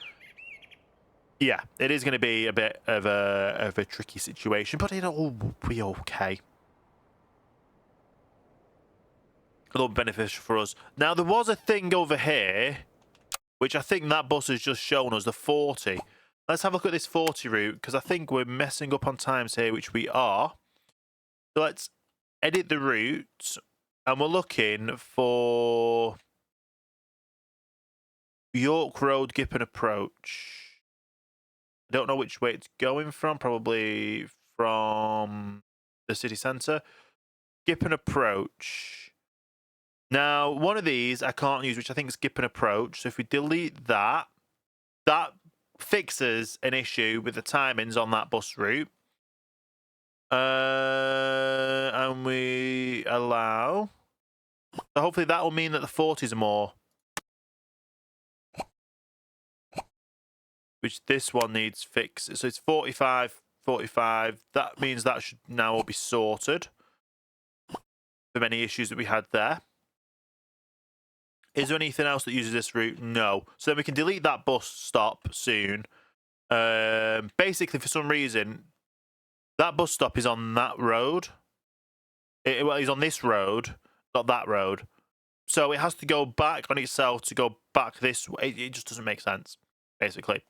Yeah, it is going to be a bit of a tricky situation, but it'll be okay. It'll be beneficial for us. Now, there was a thing over here, which I think that bus has just shown us, the 40. Let's have a look at this 40 route, because I think we're messing up on times here, which we are. So let's edit the route, and we're looking for York Road, Gippon Approach. I don't know which way it's going from, probably from the city centre. skip an approach. Now, one of these I can't use, which I think is skip an approach. So if we delete that, that fixes an issue with the timings on that bus route. And we allow. So hopefully that will mean that the 40s are more. Which this one needs fix. So it's 45, 45. That means that should now all be sorted from any issues that we had there. Is there anything else that uses this route? No. So then we can delete that bus stop soon. Basically, for some reason, that bus stop is on that road. Well, it's on this road, not that road. So it has to go back on itself to go back this way. It just doesn't make sense, basically.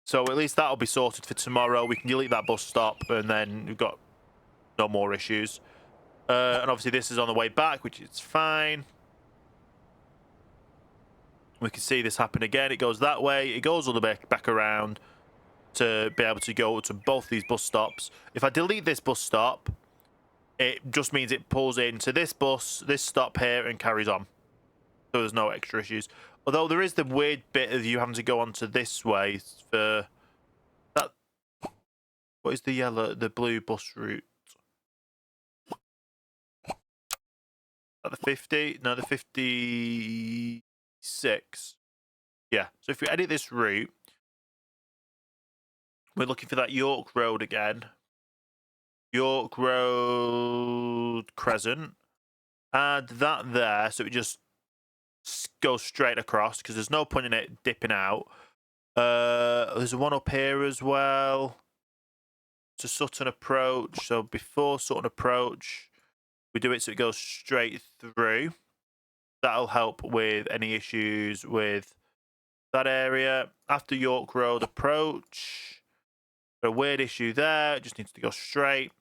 So at least that'll be sorted for tomorrow. We can delete that bus stop, and then we've got no more issues. And obviously this is on the way back, which is fine. We can see this happen again. It goes that way. It goes all the way back around to be able to go to both these bus stops. If I delete this bus stop, it just means it pulls into this bus, this stop here, and carries on. So there's no extra issues. Although there is the weird bit of you having to go onto this way for that. What is the blue bus route? At the 50? No, the 56. Yeah. So if we edit this route, we're looking for that York Road again. York Road Crescent. Add that there, so it just goes straight across, because there's no point in it dipping out. There's one up here as well. To Sutton Approach. So before Sutton Approach, we do it so it goes straight through. That'll help with any issues with that area. After York Road Approach, a weird issue there. It just needs to go straight.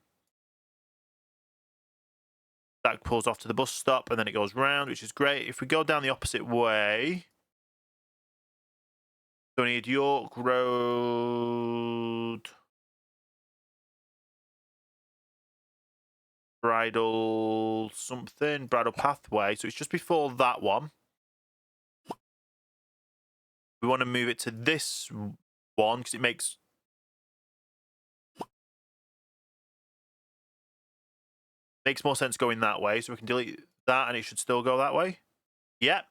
That pulls off to the bus stop, and then it goes round, which is great. If we go down the opposite way, so we need York Road, Bridle something, Bridle Pathway. So it's just before that one. We want to move it to this one because it makes more sense going that way. So we can delete that, and it should still go that way. Yep.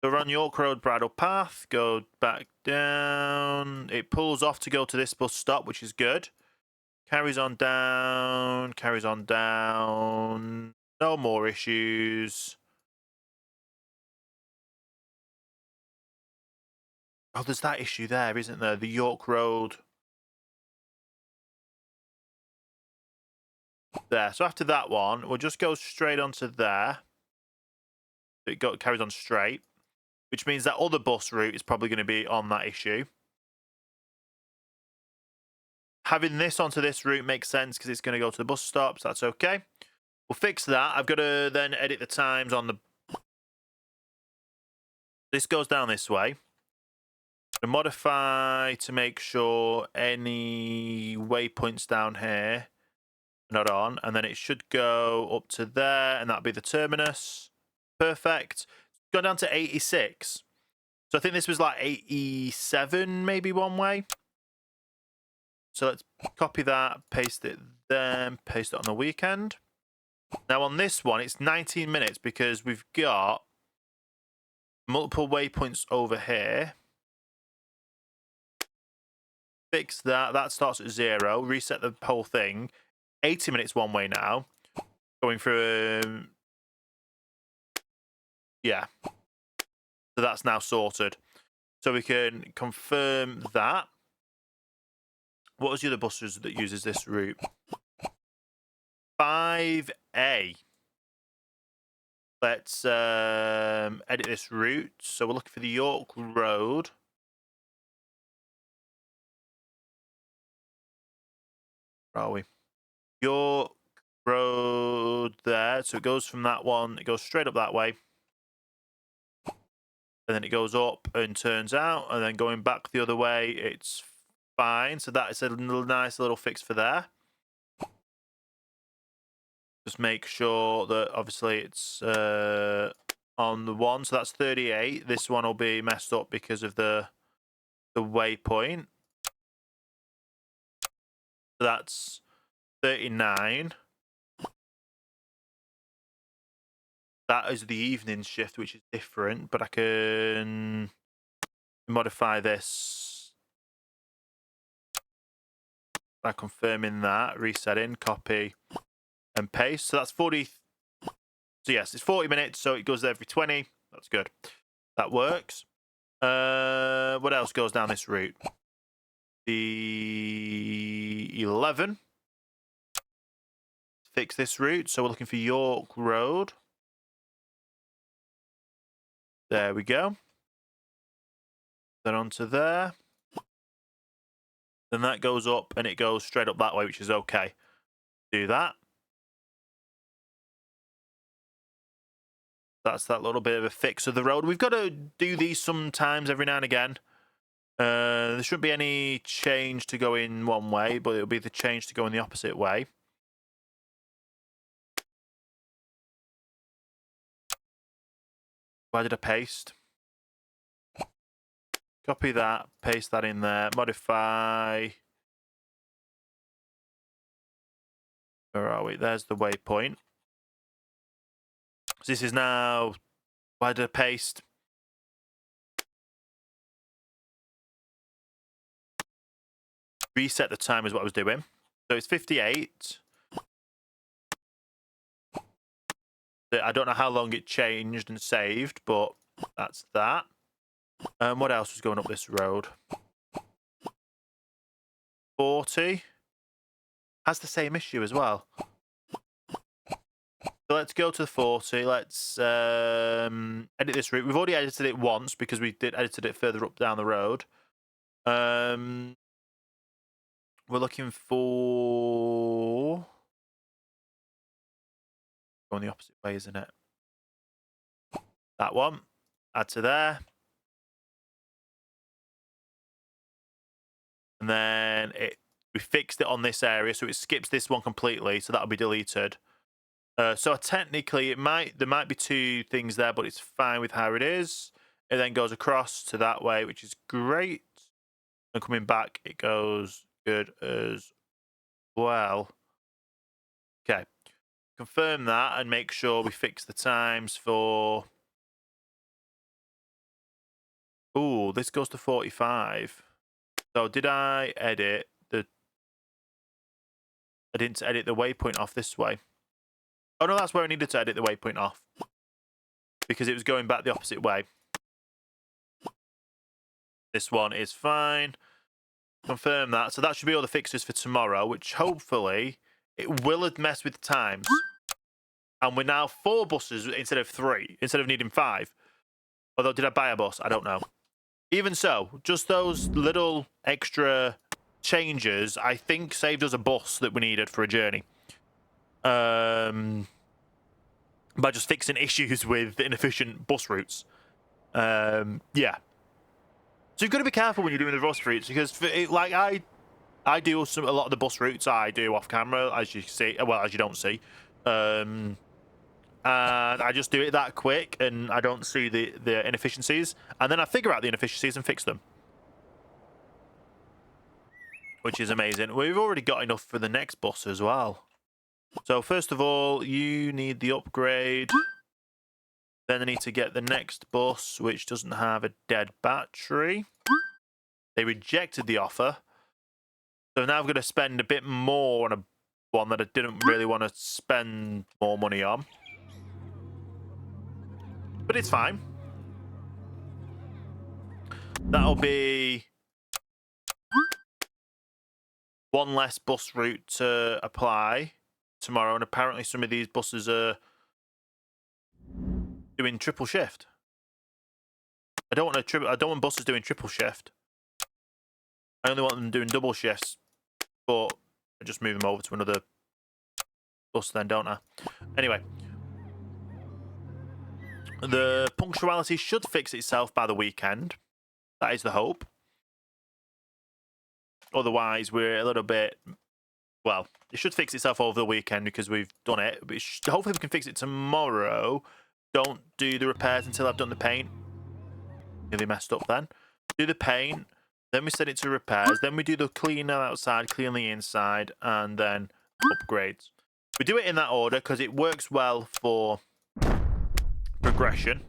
So run York Road Bridle Path, go back down. It pulls off to go to this bus stop, which is good. Carries on down, carries on down. No more issues. Oh, there's that issue there, isn't there? The York Road. There. So after that one, we'll just go straight onto there. It carries on straight, which means that other bus route is probably going to be on that issue. Having this onto this route makes sense because it's going to go to the bus stops. That's okay. We'll fix that. I've got to then edit the times on the... This goes down this way. And modify to make sure any waypoints down here are not on. And then it should go up to there, and that'll be the terminus. Perfect. Go down to 86. So I think this was like 87 maybe one way. So let's copy that, paste it there, paste it on the weekend. Now on this one, it's 19 minutes because we've got multiple waypoints over here. Fix that. That starts at 0. Reset the whole thing. 80 minutes one way now. Going through... yeah. So that's now sorted. So we can confirm that. What was the other buses that uses this route? 5A. Let's edit this route. So we're looking for the York Road. Where are we? York Road there. So it goes from that one. It goes straight up that way. And then it goes up and turns out. And then going back the other way, it's fine. So that is a nice little fix for there. Just make sure that obviously it's on the one. So that's 38. This one will be messed up because of the waypoint. So that's 39. That is the evening shift, which is different, but I can modify this by confirming that, resetting, copy, and paste. So that's 40. So yes, it's 40 minutes, so it goes every 20. That's good. That works. What else goes down this route? The 11. Fix this route. So we're looking for York Road. There we go. Then onto there. Then that goes up and it goes straight up that way, which is okay. Do that. That's that little bit of a fix of the road. We've got to do these sometimes every now and again. There shouldn't be any change to go in one way, but it'll be the change to go in the opposite way. Why did I paste? Copy that, paste that in there, modify. Where are we? There's the waypoint. So this is now, why did I paste? Reset the time is what I was doing. So it's 58. I don't know how long it changed and saved, but that's that. What else was going up this road? 40. Has the same issue as well. So let's go to the 40. Let's edit this route. We've already edited it once because we edited it further up down the road. We're looking for... Going the opposite way, isn't it? That one. Add to there. And then we fixed it on this area, so it skips this one completely, so that'll be deleted. So technically, there might be two things there, but it's fine with how it is. It then goes across to that way, which is great. And coming back, it goes good as well. Okay. Confirm that and make sure we fix the times for... Ooh, this goes to 45. So did I edit the... I didn't edit the waypoint off this way. Oh, no, that's where I needed to edit the waypoint off. Because it was going back the opposite way. This one is fine. Confirm that. So that should be all the fixes for tomorrow, which hopefully it will have messed with the times. And we're now 4 buses instead of 3, instead of needing 5. Although, did I buy a bus? I don't know. Even so, just those little extra changes, I think, saved us a bus that we needed for a journey. By just fixing issues with inefficient bus routes. Yeah. So you've got to be careful when you're doing the bus routes, because like I do a lot of the bus routes I do off camera, as you see, well, as you don't see. And I just do it that quick, and I don't see the inefficiencies, and then I figure out the inefficiencies and fix them, which is amazing. We've already got enough for the next bus as well. So first of all, you need the upgrade. Then I need to get the next bus, which doesn't have a dead battery. They rejected the offer. So now I'm going to spend a bit more on one that I didn't really want to spend more money on. But it's fine. That'll be one less bus route to apply tomorrow. And apparently some of these buses are doing triple shift. I don't want buses doing triple shift. I only want them doing double shifts. But I just move them over to another bus then, don't I? Anyway. The punctuality should fix itself by the weekend. That is the hope. Otherwise, we're a little bit... Well, it should fix itself over the weekend because we've done it. But hopefully we can fix it tomorrow. Don't do the repairs until I've done the paint. Really messed up then. Do the paint. Then we send it to repairs. Then we do the clean outside, clean the inside, and then upgrades. We do it in that order because it works well for progression.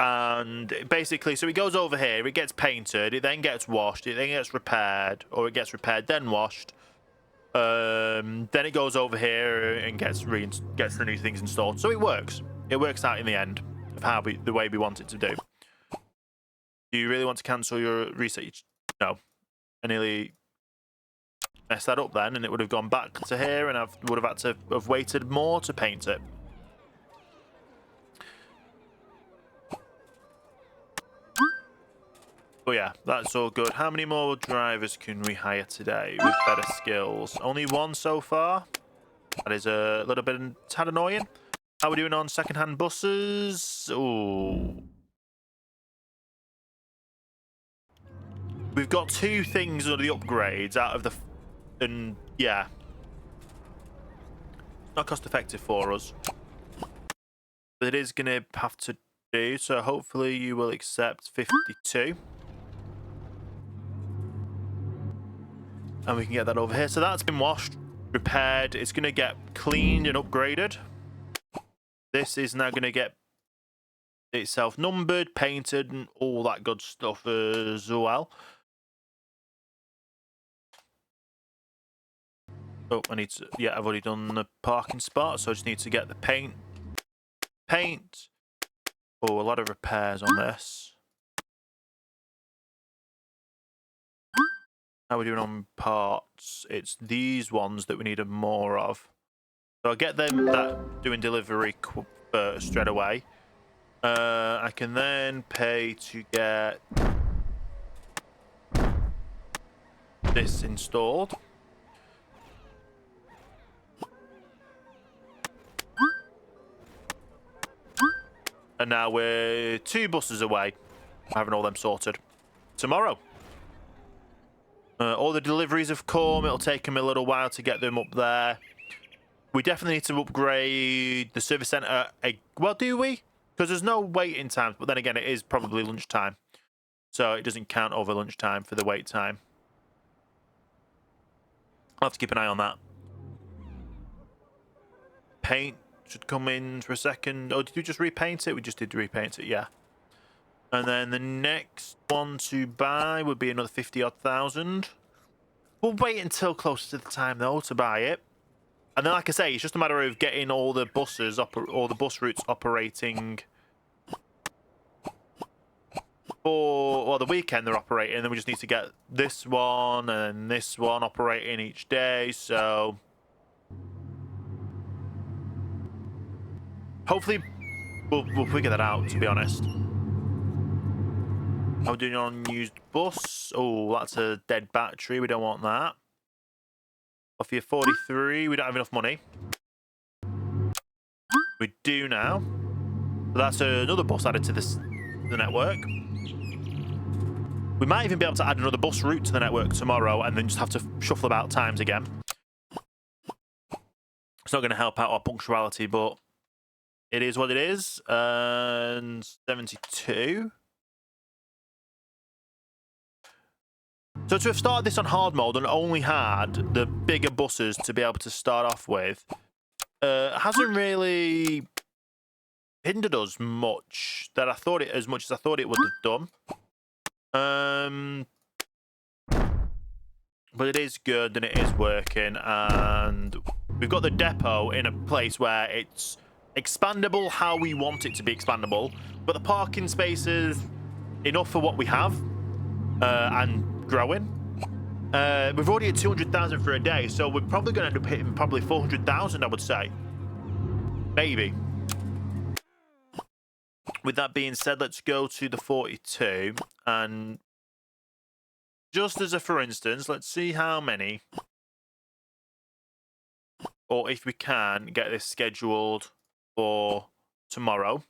And basically, so it goes over here, it gets painted, it then gets washed, it then gets repaired, or it gets repaired, then washed. Then it goes over here and gets the new things installed. So it works. It works out in the end of the way we want it to do. Do you really want to cancel your reset? No. I nearly messed that up then, and it would have gone back to here, and I would have had to have waited more to paint it. But yeah, that's all good. How many more drivers can we hire today with better skills? Only one so far. That is a little bit tad annoying. How are we doing on second-hand buses? Ooh. We've got 2 things under the upgrades out of the... And yeah. It's not cost-effective for us. But it is going to have to do, so hopefully you will accept 52. And we can get that over here. So that's been washed, repaired. It's going to get cleaned and upgraded. This is now going to get itself numbered, painted, and all that good stuff as well. Oh, I need to... Yeah, I've already done the parking spot, so I just need to get the paint. Oh, a lot of repairs on this. How are we doing on parts? It's these ones that we need more of. So I'll get them that doing delivery straight away. I can then pay to get this installed. And now we're 2 buses away, having all them sorted. Tomorrow. All the deliveries have come. It'll take them a little while to get them up there. We definitely need to upgrade the service centre. Well, do we? Because there's no waiting times. But then again, it is probably lunchtime. So it doesn't count over lunchtime for the wait time. I'll have to keep an eye on that. Paint should come in for a second. Oh, did we just repaint it? We just did repaint it, yeah. And then the next one to buy would be another 50-odd thousand. We'll wait until closer to the time, though, to buy it. And then, like I say, it's just a matter of getting all the buses, all the bus routes operating for the weekend they're operating. And then we just need to get this one and this one operating each day. So hopefully we'll figure that out, to be honest. How are we doing on used bus? Oh, that's a dead battery. We don't want that. Off your 43. We don't have enough money. We do now. So that's another bus added to the network. We might even be able to add another bus route to the network tomorrow and then just have to shuffle about times again. It's not going to help out our punctuality, but it is what it is. And 72. So to have started this on hard mode and only had the bigger buses to be able to start off with, hasn't really hindered us much that as much as I thought it would have done. But it is good and it is working, and we've got the depot in a place where it's expandable how we want it to be expandable, but the parking spaces enough for what we have, and growing. We've already hit 200,000 for a day, so we're probably going to end up hitting probably 400,000, I would say. Maybe. With that being said, let's go to the 42, and just as a for instance, let's see how many, or if we can, get this scheduled for tomorrow.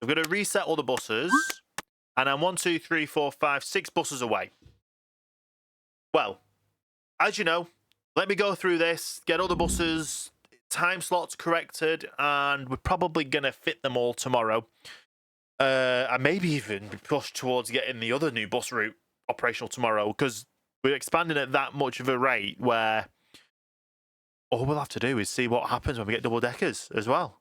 We're going to reset all the buses, And I'm 1, 2, 3, 4, 5, 6 buses away. Well, as you know, let me go through this, get all the buses, time slots corrected, and we're probably going to fit them all tomorrow. And maybe even push towards getting the other new bus route operational tomorrow, because we're expanding at that much of a rate where all we'll have to do is see what happens when we get double deckers as well.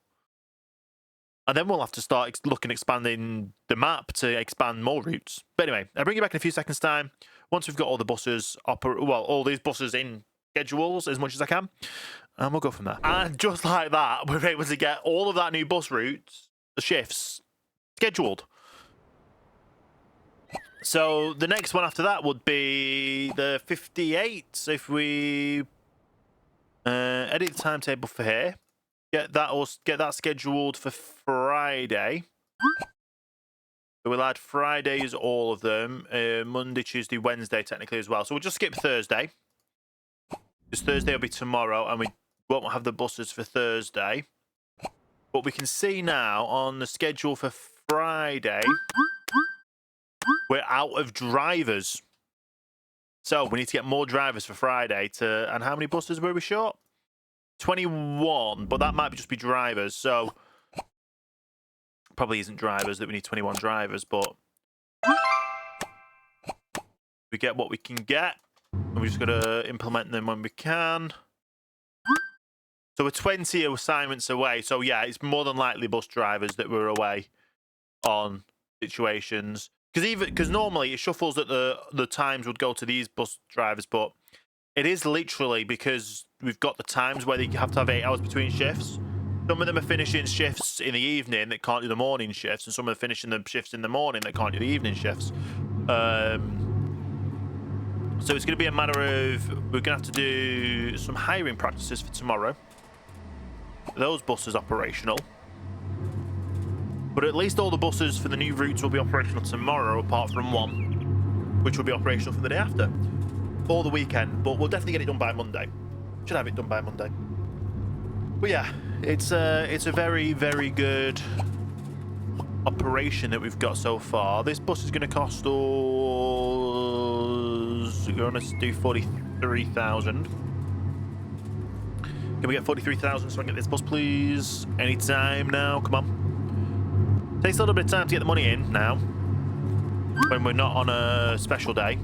And then we'll have to start expanding the map to expand more routes. But anyway, I'll bring you back in a few seconds' time. Once we've got all the buses, all these buses in schedules as much as I can, and we'll go from there. And just like that, we're able to get all of that new bus routes, the shifts, scheduled. So the next one after that would be the 58. So if we edit the timetable for here, get that scheduled for Friday. So we'll add Fridays, all of them, Monday, Tuesday, Wednesday, technically as well. So we'll just skip Thursday, because Thursday will be tomorrow, and we won't have the buses for Thursday. But we can see now on the schedule for Friday, we're out of drivers. So we need to get more drivers for Friday. And how many buses were we short? 21, but that might just be drivers. So probably isn't drivers that we need 21 drivers, but we get what we can get, and we just got to implement them when we can. So we're 20 assignments away. So yeah, it's more than likely bus drivers that were away on situations. Because normally it shuffles that the times would go to these bus drivers, but it is literally because we've got the times where they have to have 8 hours between shifts. Some of them are finishing shifts in the evening that can't do the morning shifts, and some are finishing the shifts in the morning that can't do the evening shifts. So it's going to be a matter of we're going to have to do some hiring practices for tomorrow. Those buses operational. But at least all the buses for the new routes will be operational tomorrow, apart from one, which will be operational for the day after. Or the weekend, but we'll definitely get it done by Monday. Should have it done by Monday. But yeah, it's a very, very good operation that we've got so far. This bus is going to cost us... We're going to do 43,000. Can we get 43,000 so I can get this bus, please? Anytime now. Come on. Takes a little bit of time to get the money in now, when we're not on a special day.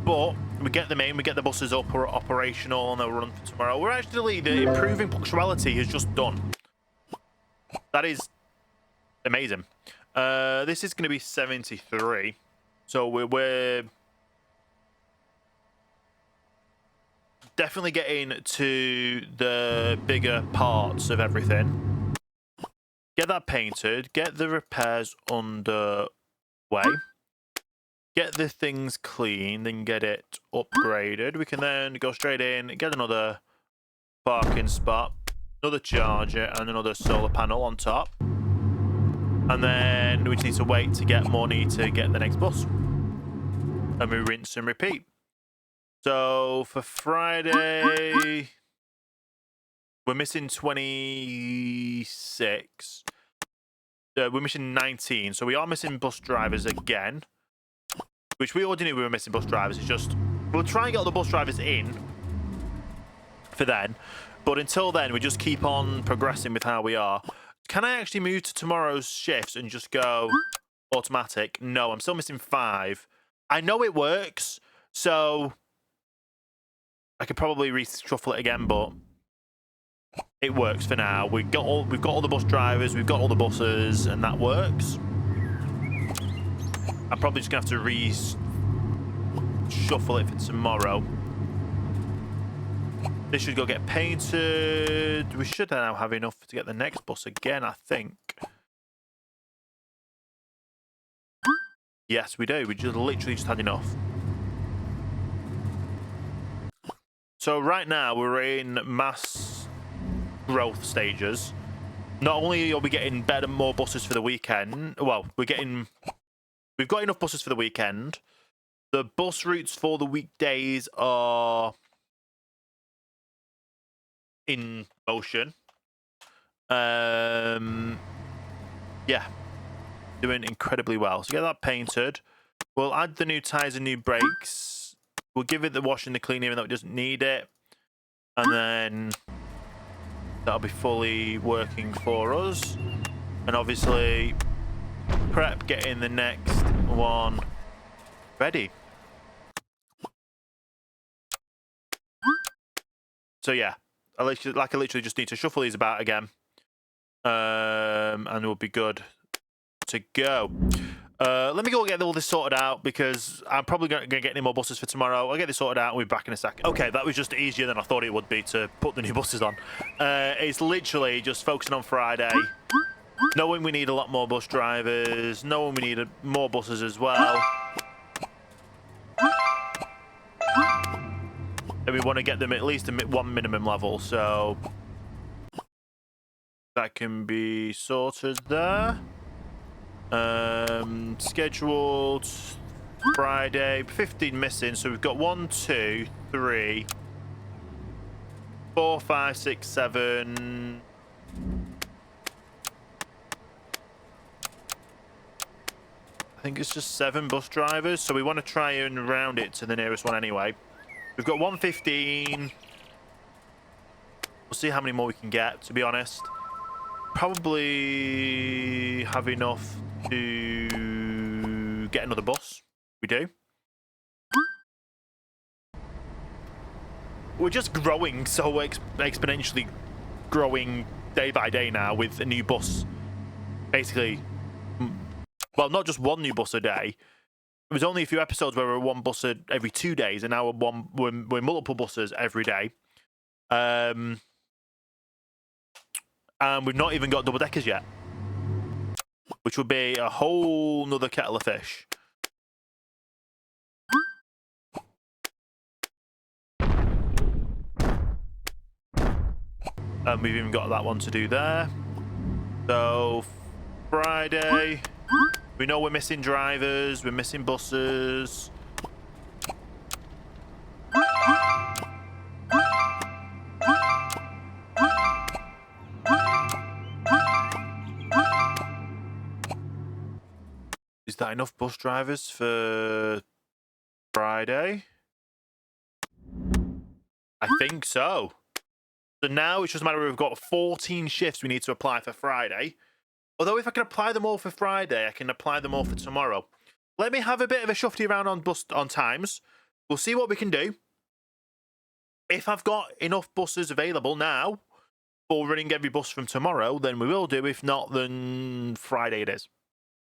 But we get them in, we get the buses up, we're operational, and they'll run for tomorrow. We're actually, the improving punctuality has just done. That is amazing. This is going to be 73. So we're definitely getting to the bigger parts of everything. Get that painted, get the repairs underway. Get the things clean, then get it upgraded. We can then go straight in, get another parking spot, another charger, and another solar panel on top. And then we just need to wait to get money to get the next bus. And we rinse and repeat. So for Friday, we're missing 26. We're missing 19. So we are missing bus drivers again. Which we already knew we were missing bus drivers. It's just, we'll try and get all the bus drivers in for then. But until then, we just keep on progressing with how we are. Can I actually move to tomorrow's shifts and just go automatic? No, I'm still missing 5. I know it works, so I could probably reshuffle it again, but it works for now. We've got all the bus drivers, we've got all the buses, and that works. I'm probably just going to have to reshuffle it for tomorrow. This should go get painted. We should now have enough to get the next bus again, I think. Yes, we do. We just literally just had enough. So right now, we're in mass growth stages. Not only are we getting better, more buses for the weekend, well, we've got enough buses for the weekend. The bus routes for the weekdays are in motion. Yeah. Doing incredibly well. So get that painted. We'll add the new tyres and new brakes. We'll give it the wash and the clean even though it doesn't need it. And then that'll be fully working for us. And obviously, prep getting the next one ready. So yeah, I literally just need to shuffle these about again. And we'll be good to go. Let me go get all this sorted out because I'm probably going to get any more buses for tomorrow. I'll get this sorted out and we'll be back in a second. Okay, that was just easier than I thought it would be to put the new buses on. It's literally just focusing on Friday, knowing we need a lot more bus drivers, knowing we need more buses as well. And we want to get them at least one minimum level, so that can be sorted there. Scheduled Friday, 15 missing, so we've got 1, 2, 3, 4, 5, 6, 7. I think it's just 7 bus drivers, so we want to try and round it to the nearest one anyway. We've got 115. We'll see how many more we can get, to be honest. Probably have enough to get another bus. We do. We're just growing so exponentially growing day by day now with a new bus. Basically, well, not just one new bus a day. There was only a few episodes where we were one bus every 2 days, and now we're multiple buses every day. And we've not even got double deckers yet, which would be a whole nother kettle of fish. And we've even got that one to do there. So Friday, we know we're missing drivers, we're missing buses. Is that enough bus drivers for Friday? I think so. So now it's just a matter of we've got 14 shifts we need to apply for Friday. Although if I can apply them all for Friday, I can apply them all for tomorrow. Let me have a bit of a shufty around on times. We'll see what we can do. If I've got enough buses available now for running every bus from tomorrow, then we will do. If not, then Friday it is.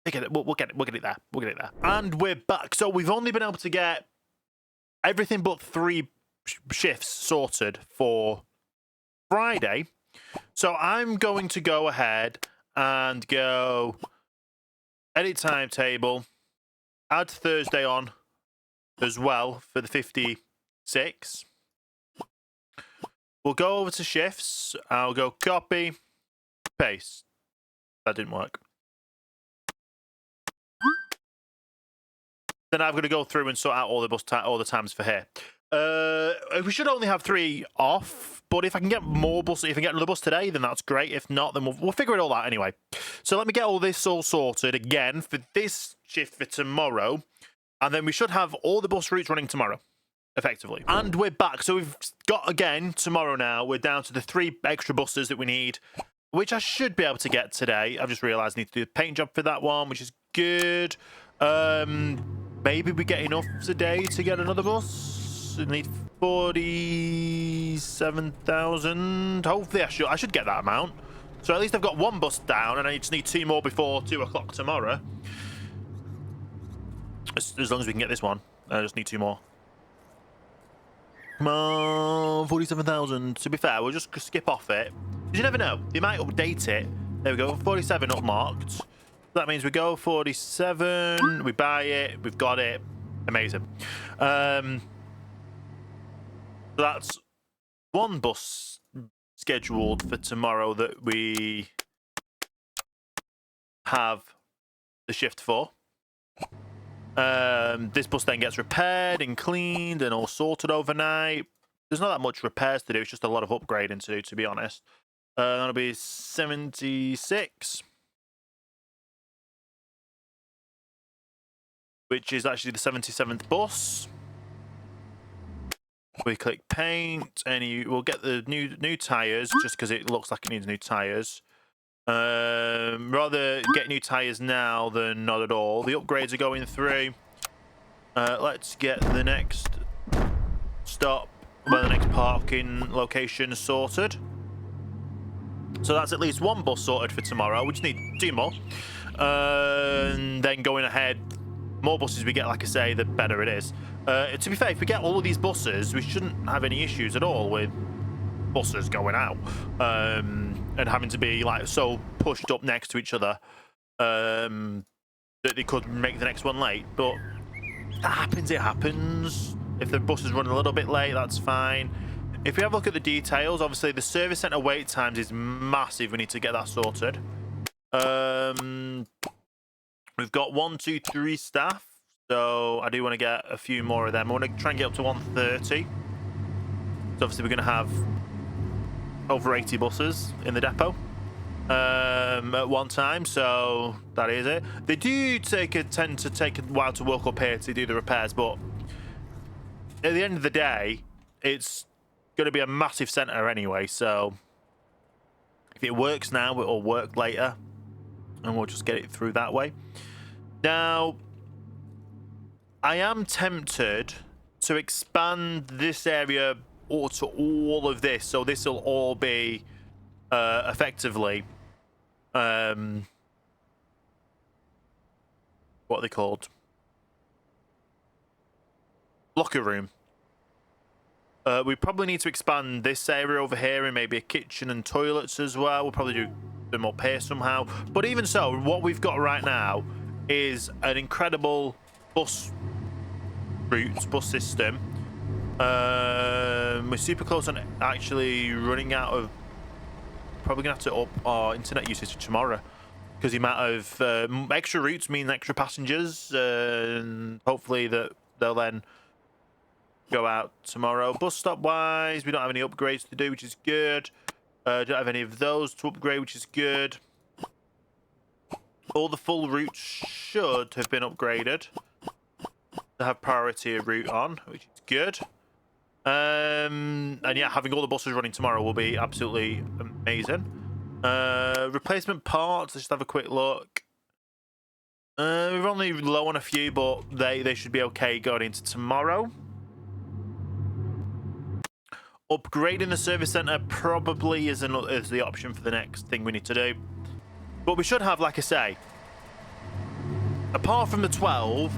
We'll get it there. We'll get it there. And we're back. So we've only been able to get everything but 3 shifts sorted for Friday. So I'm going to go ahead and go edit timetable, add Thursday on as well for the 56. We'll go over to shifts. I'll go copy, paste. That didn't work. Then I've got to go through and sort out all the times for here. We should only have 3 off, but if I can get more buses, if I can get another bus today, then that's great. If not, then we'll figure it all out anyway. So let me get all this all sorted again for this shift for tomorrow, and then we should have all the bus routes running tomorrow, effectively. And we're back. So we've got, again, tomorrow now, we're down to the 3 extra buses that we need, which I should be able to get today. I've just realised I need to do a paint job for that one, which is good. Maybe we get enough today to get another bus. We need 47,000. Hopefully I should get that amount. So at least I've got 1 bus down, and I just need 2 more before 2 o'clock tomorrow. As long as we can get this one. I just need 2 more. Come on, 47,000. To be fair, we'll just skip off it. Because you never know. They might update it. There we go, 47 upmarked. That means we go 47, we buy it, we've got it. Amazing. So that's 1 bus scheduled for tomorrow that we have the shift for. This bus then gets repaired and cleaned and all sorted overnight. There's not that much repairs to do, it's just a lot of upgrading to do, to be honest. That'll be 76. which is actually the 77th bus. We click paint, and we'll get the new tyres, just because it looks like it needs new tyres. Rather get new tyres now than not at all. The upgrades are going through. Let's get the next stop, well, the next parking location sorted. So that's at least one bus sorted for tomorrow. We just need 2 more. And then going ahead, more buses we get, like I say, the better it is. To be fair, if we get all of these buses, we shouldn't have any issues at all with buses going out and having to be like so pushed up next to each other that they could make the next one late. But that happens, it happens. If the bus is running a little bit late, that's fine. If we have a look at the details, obviously the service centre wait times is massive. We need to get that sorted. We've got 1, 2, 3 staff, so I do want to get a few more of them. I want to try and get up to 130. So obviously we're going to have over 80 buses in the depot at one time, so that is it. They do tend to take a while to work up here to do the repairs, but at the end of the day, it's going to be a massive centre anyway, so if it works now, it will work later, and we'll just get it through that way. Now, I am tempted to expand this area to all of this, so this will all be effectively what are they called? Locker room. We probably need to expand this area over here and maybe a kitchen and toilets as well. We'll probably do them up here somehow. But even so, what we've got right now is an incredible bus routes, bus system. We're super close on actually running out of... Probably going to have to up our internet usage tomorrow, because the amount of extra routes mean extra passengers, and hopefully that they'll then go out tomorrow. Bus stop wise, we don't have any upgrades to do, which is good. Don't have any of those to upgrade, which is good. All the full routes should have been upgraded to have priority of route on, which is good. And yeah, having all the buses running tomorrow will be absolutely amazing. Replacement parts, let's just have a quick look. We're only low on a few, but they should be okay going into tomorrow. Upgrading the service centre probably is the option for the next thing we need to do. But we should have, like I say, apart from the 12,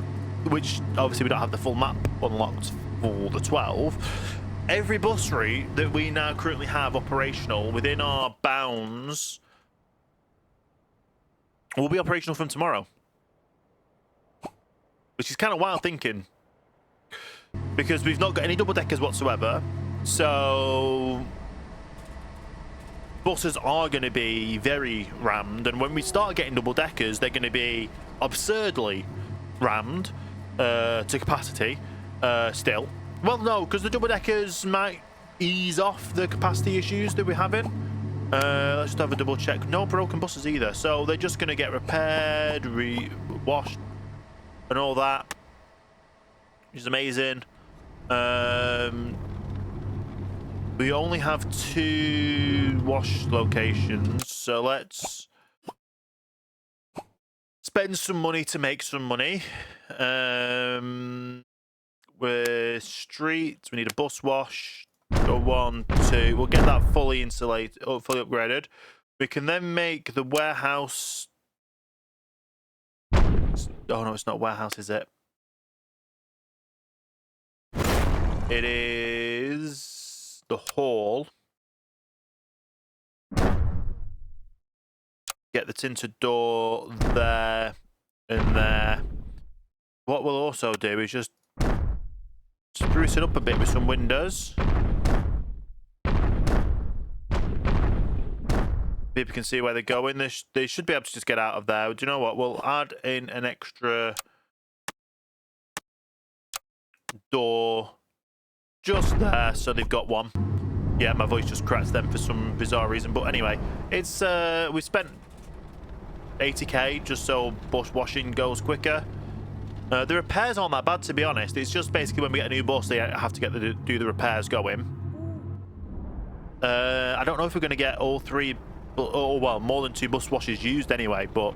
which obviously we don't have the full map unlocked for the 12, every bus route that we now currently have operational within our bounds will be operational from tomorrow. Which is kind of wild thinking, because we've not got any double deckers whatsoever. So buses are going to be very rammed, and when we start getting double deckers, they're going to be absurdly rammed to capacity still. Well, no, because the double deckers might ease off the capacity issues that we're having. Let's just have a double check. No broken buses either, so they're just going to get repaired, washed, and all that, which is amazing. We only have 2 wash locations, so let's spend some money to make some money. We're streets, we need a bus wash. Go 1, 2. We'll get that fully insulated, fully upgraded. We can then make the warehouse. Oh no, it's not warehouse, is it? It is the hall. Get the tinted door there and there. What we'll also do is just spruce it up a bit with some windows. People can see where they're going. They should be able to just get out of there. Do you know what? We'll add in an extra door just there, so they've got one. Yeah, my voice just cracks them for some bizarre reason. But anyway, it's we spent 80k just so bus washing goes quicker. The repairs aren't that bad, to be honest. It's just basically when we get a new bus, they have to do the repairs going. I don't know if we're going to get all 3, or well, more than 2 bus washes used anyway, but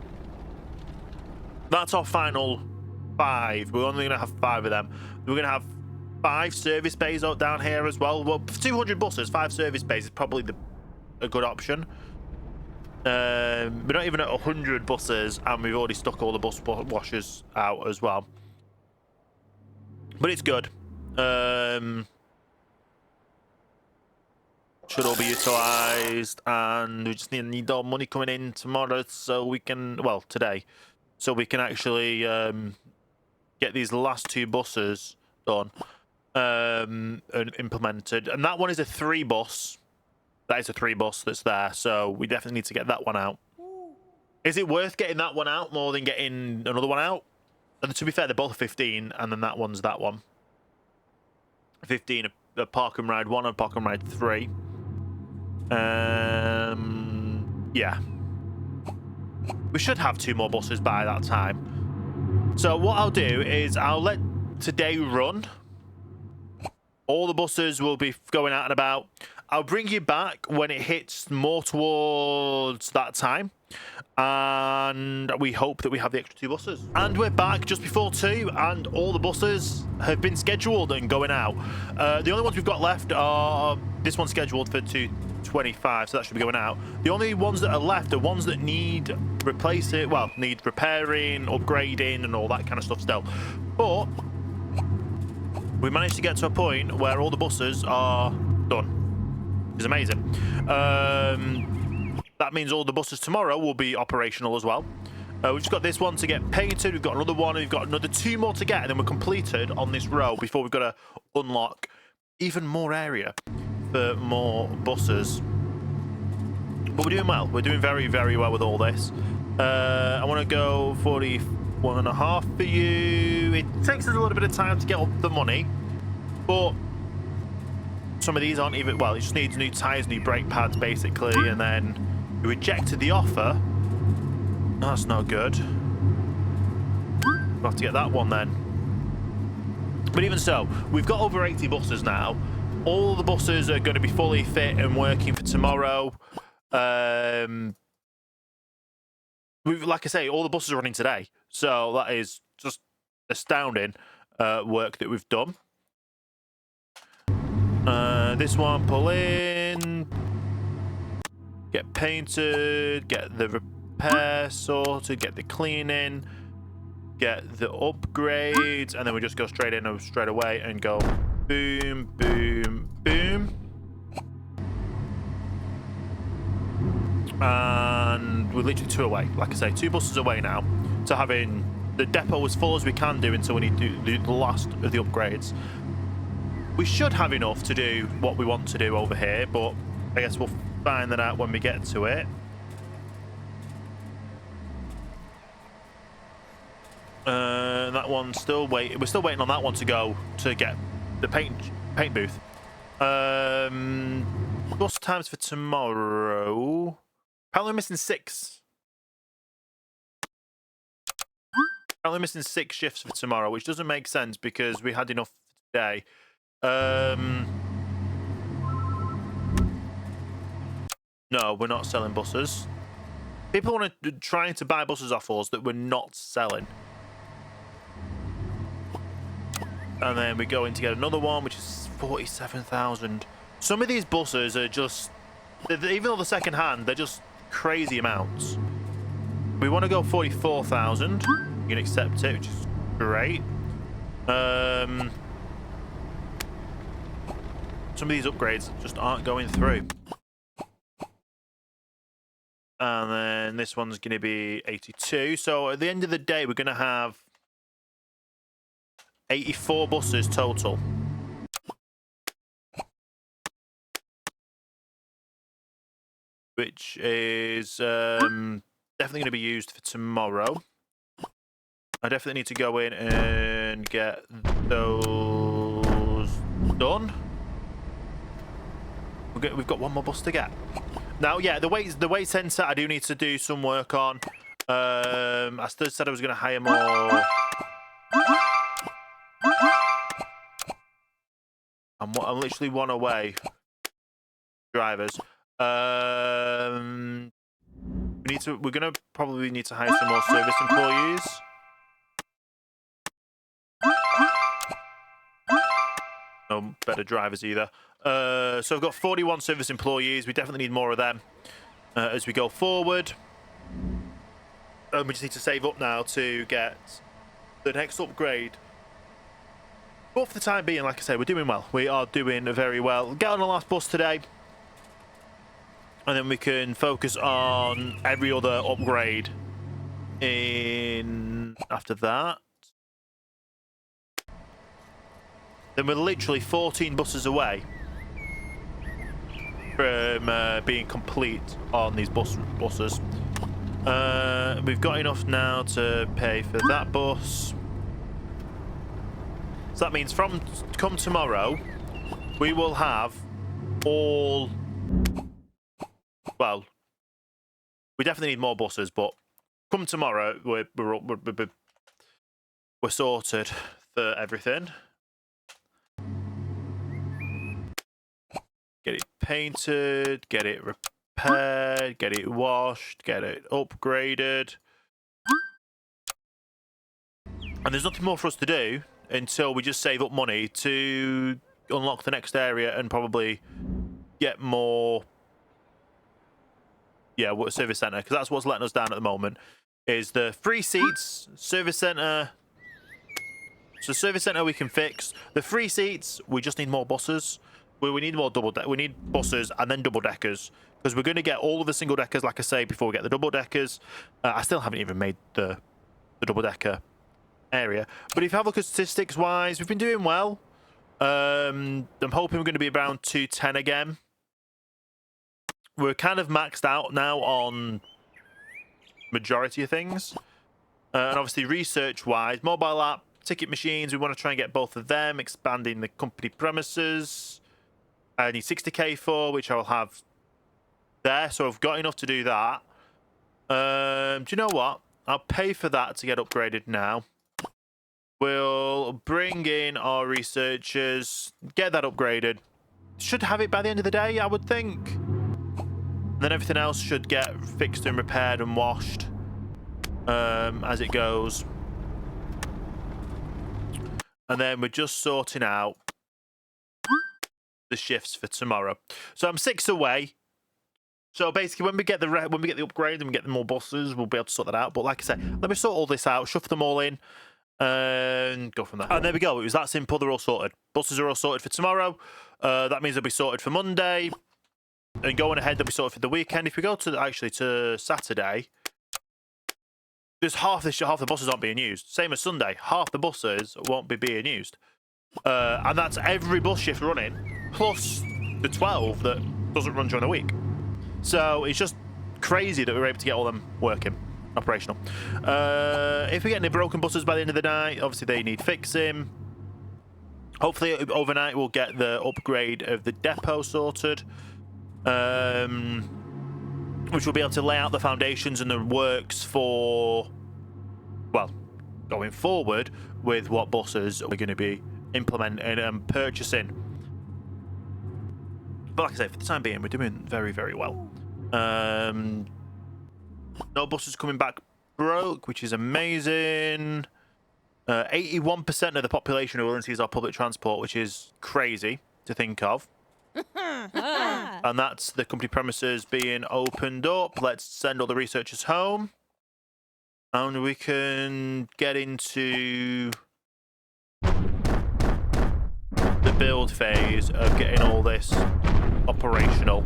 that's our final 5. We're only going to have 5 of them. We're going to have 5 service bays out down here as well. Well, for 200 buses, 5 service bays is probably a good option. We're not even at 100 buses, and we've already stuck all the bus washers out as well. But it's good. Should all be utilised, and we just need our money coming in tomorrow so we can, well, today, so we can actually get these last 2 buses done and implemented. And that one is a 3 bus. That is a 3 bus that's there, so we definitely need to get that one out. Is it worth getting that one out more than getting another one out? And to be fair, they're both 15, and then that one's that one. 15, a park and ride 1 and park and ride 3. Yeah. We should have 2 more buses by that time. So what I'll do is I'll let today run. All the buses will be going out and about. I'll bring you back when it hits more towards that time. And we hope that we have the extra 2 buses. And we're back just before 2, and all the buses have been scheduled and going out. The only ones we've got left are this one's scheduled for 2:25, so that should be going out. The only ones that are left are ones that need replacing, well, need repairing, upgrading, and all that kind of stuff still. But we managed to get to a point where all the buses are done. It's amazing. That means all the buses tomorrow will be operational as well. We've just got this one to get painted. We've got another one. And we've got another 2 more to get, and then we're completed on this row before we've got to unlock even more area for more buses. But we're doing well. We're doing very, very well with all this. I want to go 41.5 for you. It takes us a little bit of time to get up the money, but some of these aren't even, well, it just needs new tyres, new brake pads basically, and then we rejected the offer. That's not good. We'll have to get that one then. But even so, we've got over 80 buses now. All the buses are going to be fully fit and working for tomorrow. Like I say, all the buses are running today. So that is just astounding work that we've done. This one, pull in, get painted, get the repair sorted, get the cleaning, get the upgrades, and then we just go straight in straight away and go boom, boom, boom. And we're literally 2 away. Like I say, 2 buses away now to having the depot as full as we can do until we need to do the last of the upgrades. We should have enough to do what we want to do over here, but I guess we'll find that out when we get to it. That one's still waiting. We're still waiting on that one to go to get the paint booth. Bus times for tomorrow. Apparently missing 6. Apparently missing 6 shifts for tomorrow, which doesn't make sense because we had enough today. No, we're not selling buses. People want to trying to buy buses off us that we're not selling. And then we go in to get another one, which is 47,000. Some of these buses are just, even though they're second hand, they're just crazy amounts. We want to go 44,000. You can accept it, which is great. Some of these upgrades just aren't going through. And then this one's going to be 82. So at the end of the day, we're going to have 84 buses total. Which is definitely going to be used for tomorrow. I definitely need to go in and get those done. We've got 1 more bus to get. Now, yeah, the weight centre I do need to do some work on. I still said I was going to hire more I'm literally one away. Drivers. We're gonna probably need to hire some more service employees. No better drivers either. So I've got 41 service employees. We definitely need more of them as we go forward. We just need to save up now to get the next upgrade. But for the time being, like I said, we're doing well. We are doing very well. Get on the last bus today. And then we can focus on every other upgrade after that. Then we're literally 14 buses away from being complete on these buses. We've got enough now to pay for that bus. So that means come tomorrow, we will have all... Well, we definitely need more buses, but come tomorrow, we're sorted for everything. Get it painted, get it repaired, get it washed, get it upgraded. And there's nothing more for us to do until we just save up money to unlock the next area and probably get more... Yeah, what service centre, because that's what's letting us down at the moment, is the free seats, service centre. So service centre we can fix. The free seats, we just need more buses. We need more we need buses and then double deckers, because we're going to get all of the single deckers, like I say, before we get the double deckers. I still haven't even made the double decker area. But if you have a look at statistics wise, we've been doing well. I'm hoping we're going to be around 210 again. We're kind of maxed out now on majority of things. And obviously research-wise, mobile app, ticket machines, we want to try and get both of them, expanding the company premises. I need 60k for, which I'll have there. So I've got enough to do that. Do you know what? I'll pay for that to get upgraded now. We'll bring in our researchers, get that upgraded. Should have it by the end of the day, I would think. Then everything else should get fixed and repaired and washed as it goes. And then we're just sorting out the shifts for tomorrow. So I'm 6 away. So basically, when we get the upgrade and we get the more buses, we'll be able to sort that out. But like I said, let me sort all this out, shuffle them all in, and go from there. And there we go. It was that simple. They're all sorted. Buses are all sorted for tomorrow. That means they'll be sorted for Monday. And going ahead, they'll be sorted for the weekend. If we go to Saturday, there's half the buses aren't being used. Same as Sunday, half the buses won't be being used, and that's every bus shift running plus the 12 that doesn't run during the week. So it's just crazy that we're able to get all them working, operational. If we get any broken buses by the end of the night, obviously they need fixing. Hopefully overnight we'll get the upgrade of the depot sorted. Which will be able to lay out the foundations and the works for, well, going forward with what buses we're going to be implementing and purchasing. But like I say, for the time being, we're doing very, very well. No buses coming back broke, which is amazing. 81% of the population are willing to use our public transport, which is crazy to think of. And that's the company premises being opened up. Let's send all the researchers home. And we can get into the build phase of getting all this operational.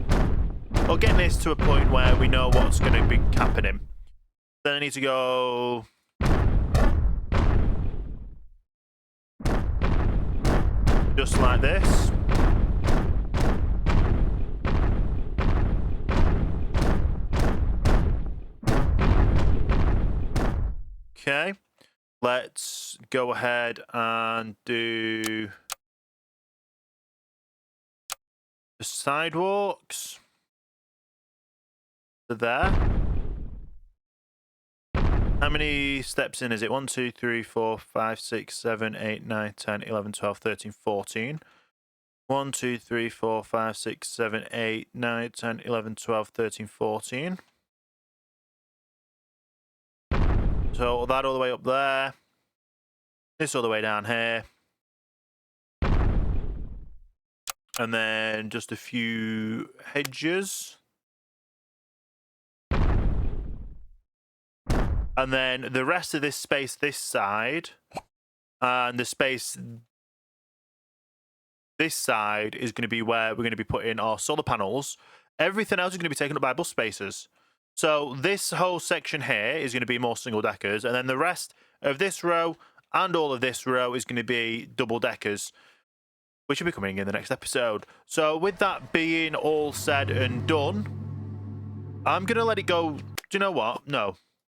Or getting this to a point where we know what's going to be happening. Then I need to go... just like this. Okay, let's go ahead and do the sidewalks to there. How many steps in is it? 1, 2, 3, 4, 5, 6, 7, 8, 9, 10, 11, 12, 13, 14. 1, 2, 3, 4, 5, 6, 7, 8, 9, 10, 11, 12, 13, 14. So that all the way up there. This all the way down here. And then just a few hedges. And then the rest of this space this side. And the space this side is going to be where we're going to be putting our solar panels. Everything else is going to be taken up by bus spaces. So this whole section here is going to be more single deckers. And then the rest of this row and all of this row is going to be double deckers, which will be coming in the next episode. So with that being all said and done, I'm going to let it go. Do you know what? No.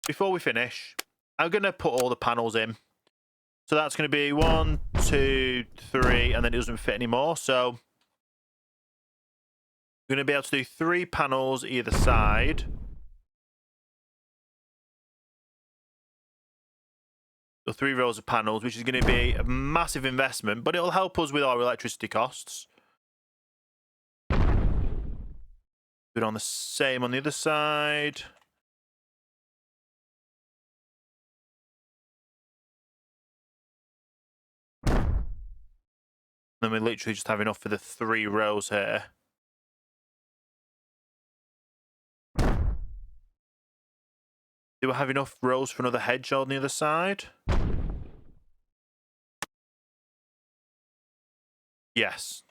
Before we finish, I'm going to put all the panels in. So that's going to be 1, 2, 3, and then it doesn't fit anymore. So we're going to be able to do 3 panels either side. So 3 rows of panels, which is going to be a massive investment, but it'll help us with our electricity costs. Do it on the same on the other side. Then we literally just have enough for the 3 rows here. Do we have enough rows for another hedge on the other side? Yes.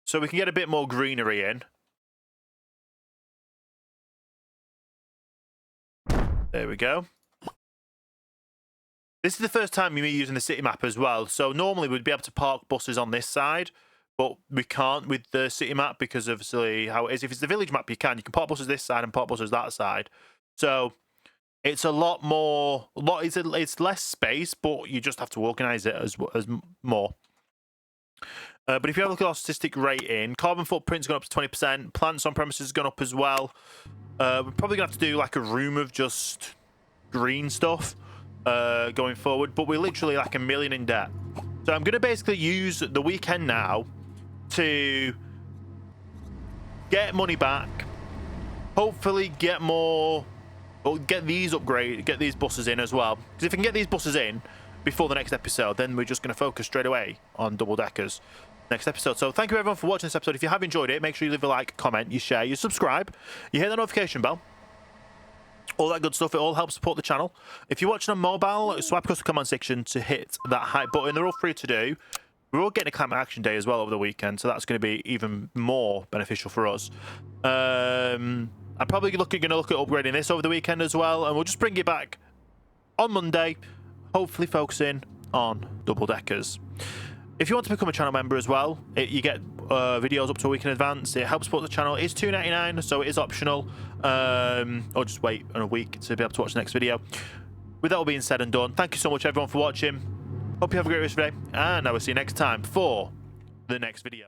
So we can get a bit more greenery in. There we go. This is the first time we're using the city map as well. So normally we'd be able to park buses on this side, but we can't with the city map because of how it is. If it's the village map, you can. You can park buses this side and park buses that side. So it's a lot more. It's less space, but you just have to organise it as more. But if you have a look at our statistic rating, carbon footprint's gone up to 20%. Plants on premises has gone up as well. We're probably going to have to do like a room of just green stuff going forward, but we're literally like $1 million in debt. So I'm going to basically use the weekend now to get money back, hopefully get more, or get these upgrade, get these buses in as well. Because if we can get these buses in before the next episode, then we're just going to focus straight away on double deckers next episode. So thank you everyone for watching this episode. If you have enjoyed it, make sure you leave a like, comment, you share, you subscribe, you hit the notification bell, all that good stuff. It all helps support the channel. If you're watching on mobile, swipe across the comment section to hit that hype button. They're all free to do. We're all getting a climate action day as well over the weekend, so that's going to be even more beneficial for us. I'm probably going to look at upgrading this over the weekend as well, and we'll just bring it back on Monday, hopefully focusing on double deckers. If you want to become a channel member as well, you get videos up to a week in advance. It helps support the channel. It's $2.99, so it is optional. Or just wait a week to be able to watch the next video. With that all being said and done, thank you so much everyone for watching. Hope you have a great rest of the day, and I will see you next time for the next video.